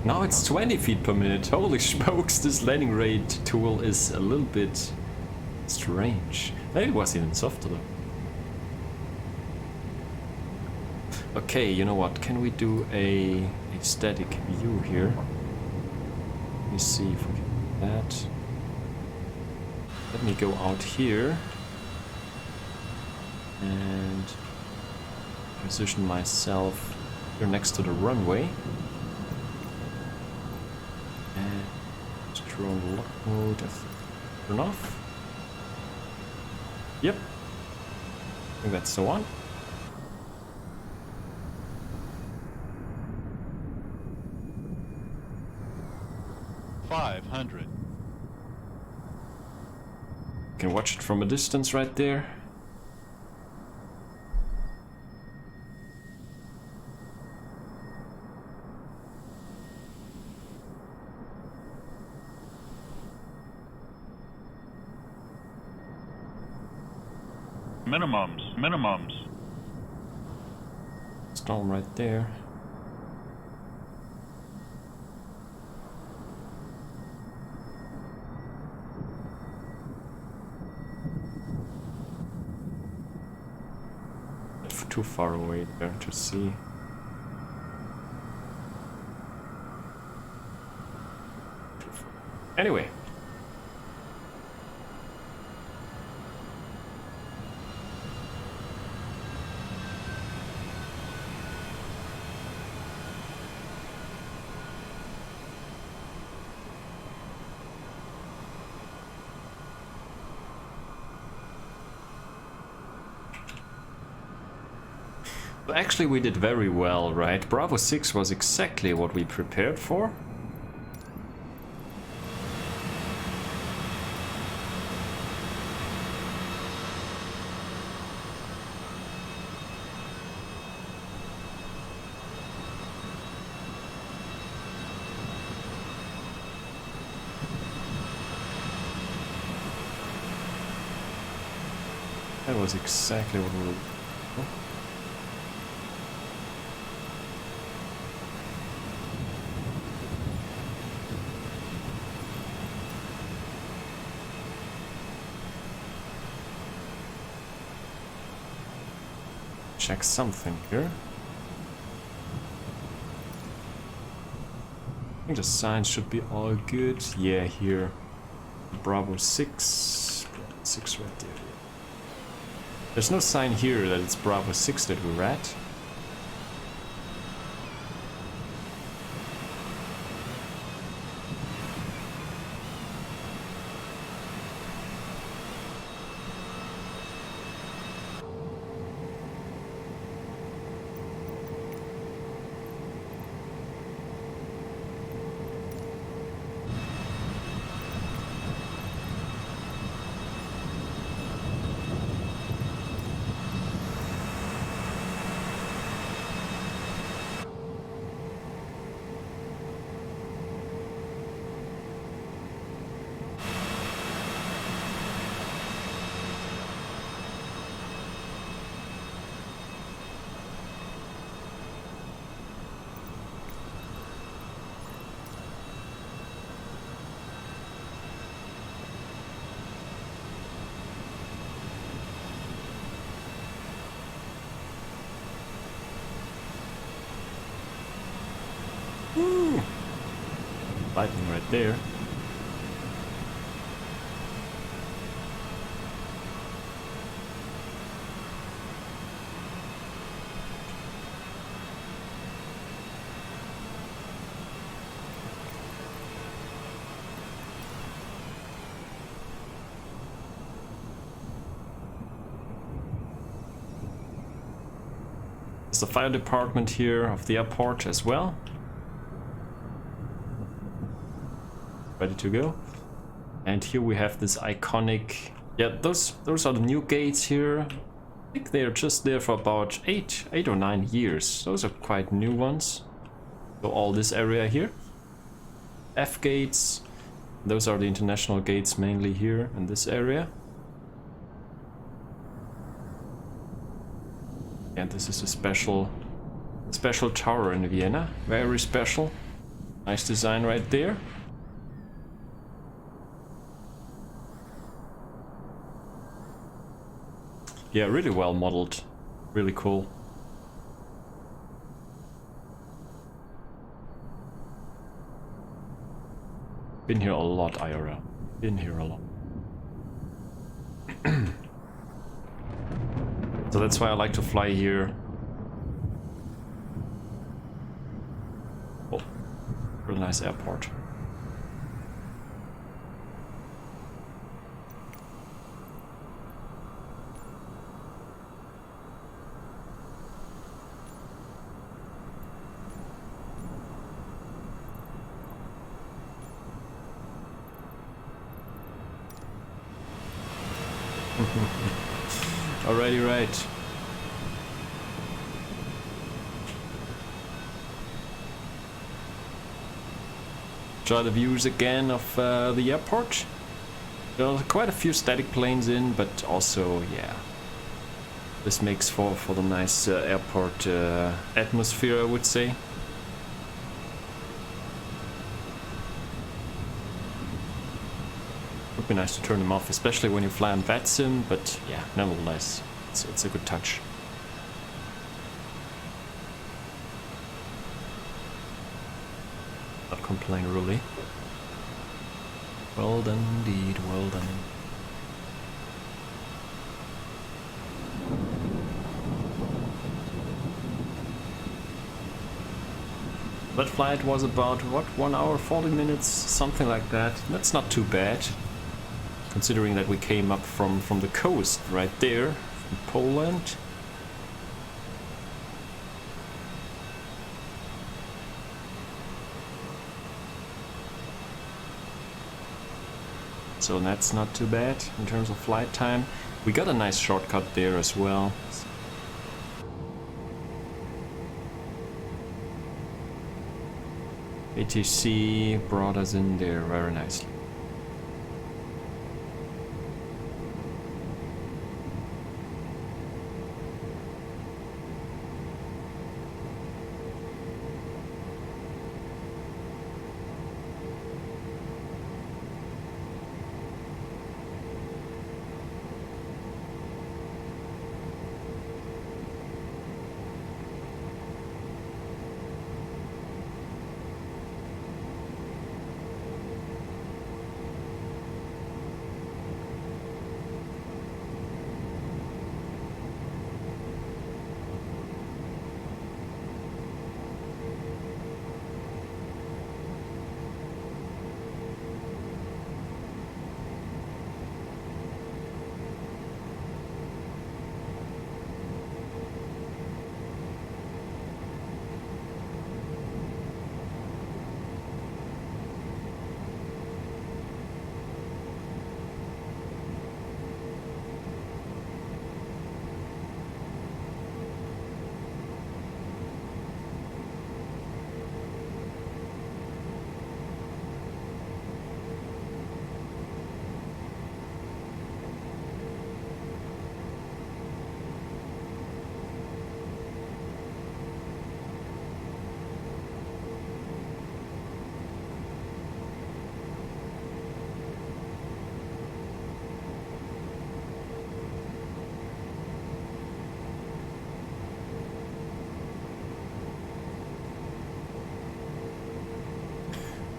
Speaker 1: Now it's 20 feet per minute. Holy smokes, this landing rate tool is a little bit strange. Maybe it was even softer though. Okay, you know what? Can we do a static view here? Let me see if we can do that. Let me go out here and position myself here next to the runway. And drone lock mode, turn off. Yep, I think that's the one.
Speaker 8: $500.
Speaker 1: Can watch it from a distance right there.
Speaker 8: Minimums.
Speaker 1: Storm right there. Too far away there to see. Anyway. Actually, we did very well, right? Bravo 6 was exactly what we prepared for. That was exactly what we were... Check something here. I think the signs should be all good. Yeah, here. Bravo 6. Bravo 6 right there. There's no sign here that it's Bravo 6 that we're at. Ooh. Lightning right there. There's the fire department here of the airport as well. Ready to go. And here we have this iconic, yeah, those are the new gates here. I think they're just there for about 8 or 9 years. Those are quite new ones. So all this area here. F gates. Those are the international gates mainly here in this area. And this is a special tower in Vienna. Very special. Nice design right there. Yeah, really well modeled. Really cool. Been here a lot, IRL. Been here a lot. So that's why I like to fly here. Oh, really nice airport. Alrighty, right. Try the views again of the airport. There are quite a few static planes in, but also, yeah, this makes for the nice airport atmosphere, I would say. Would be nice to turn them off, especially when you fly on Vatsim, but yeah, nevertheless, it's a good touch. Not complain really. Well done indeed, well done. That flight was about, what, 1 hour, 40 minutes, something like that. That's not too bad, considering that we came up from the coast right there, from Poland. So that's not too bad in terms of flight time. We got a nice shortcut there as well. ATC brought us in there very nicely.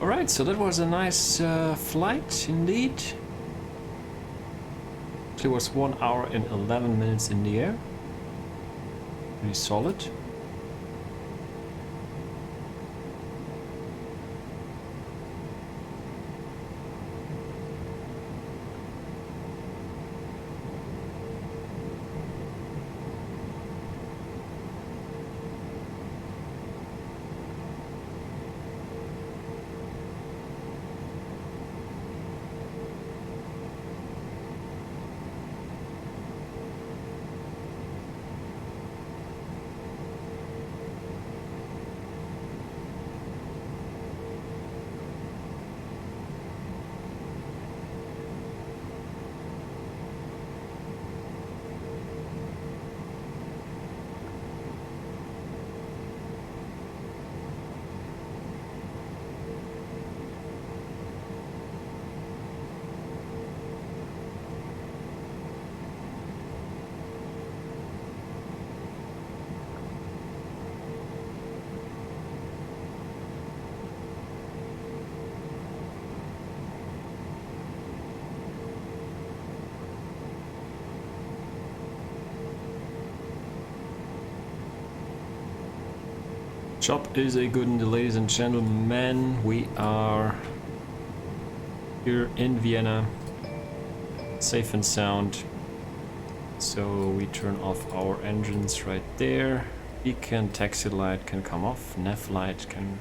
Speaker 1: Alright, so that was a nice flight indeed. It was 1 hour and 11 minutes in the air. Pretty solid. Job is a good one, ladies and gentlemen. We are here in Vienna, safe and sound. So we turn off our engines right there. Beacon, taxi light can come off, nav light can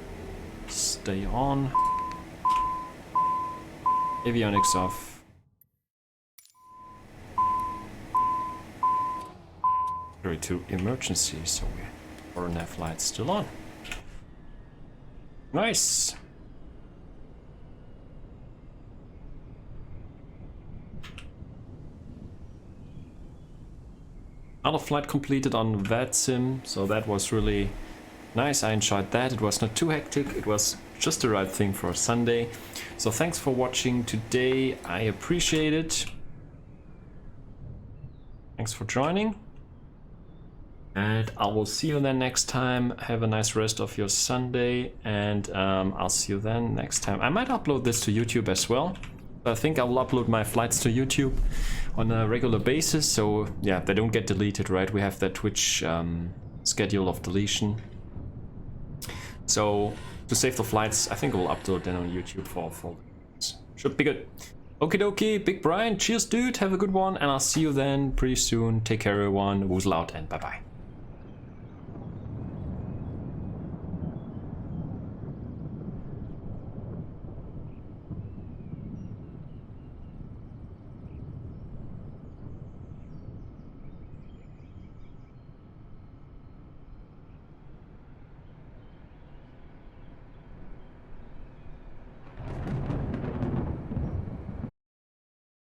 Speaker 1: stay on. Avionics off. To emergency, so our nav lights still on. Nice. Another flight completed on Vatsim, so that was really nice. I enjoyed that. It was not too hectic. It was just the right thing for a Sunday. So thanks for watching today. I appreciate it. Thanks for joining. And I will see you then next time. Have a nice rest of your Sunday, and I'll see you then next time. I might upload this to YouTube as well. I think I will upload my flights to YouTube on a regular basis, so yeah, they don't get deleted, right? We have that Twitch schedule of deletion. So to save the flights, I think I will upload them on YouTube for should be good. Okie dokie, Big Brian, cheers dude, have a good one, and I'll see you then pretty soon. Take care everyone, Woozle out, and bye bye.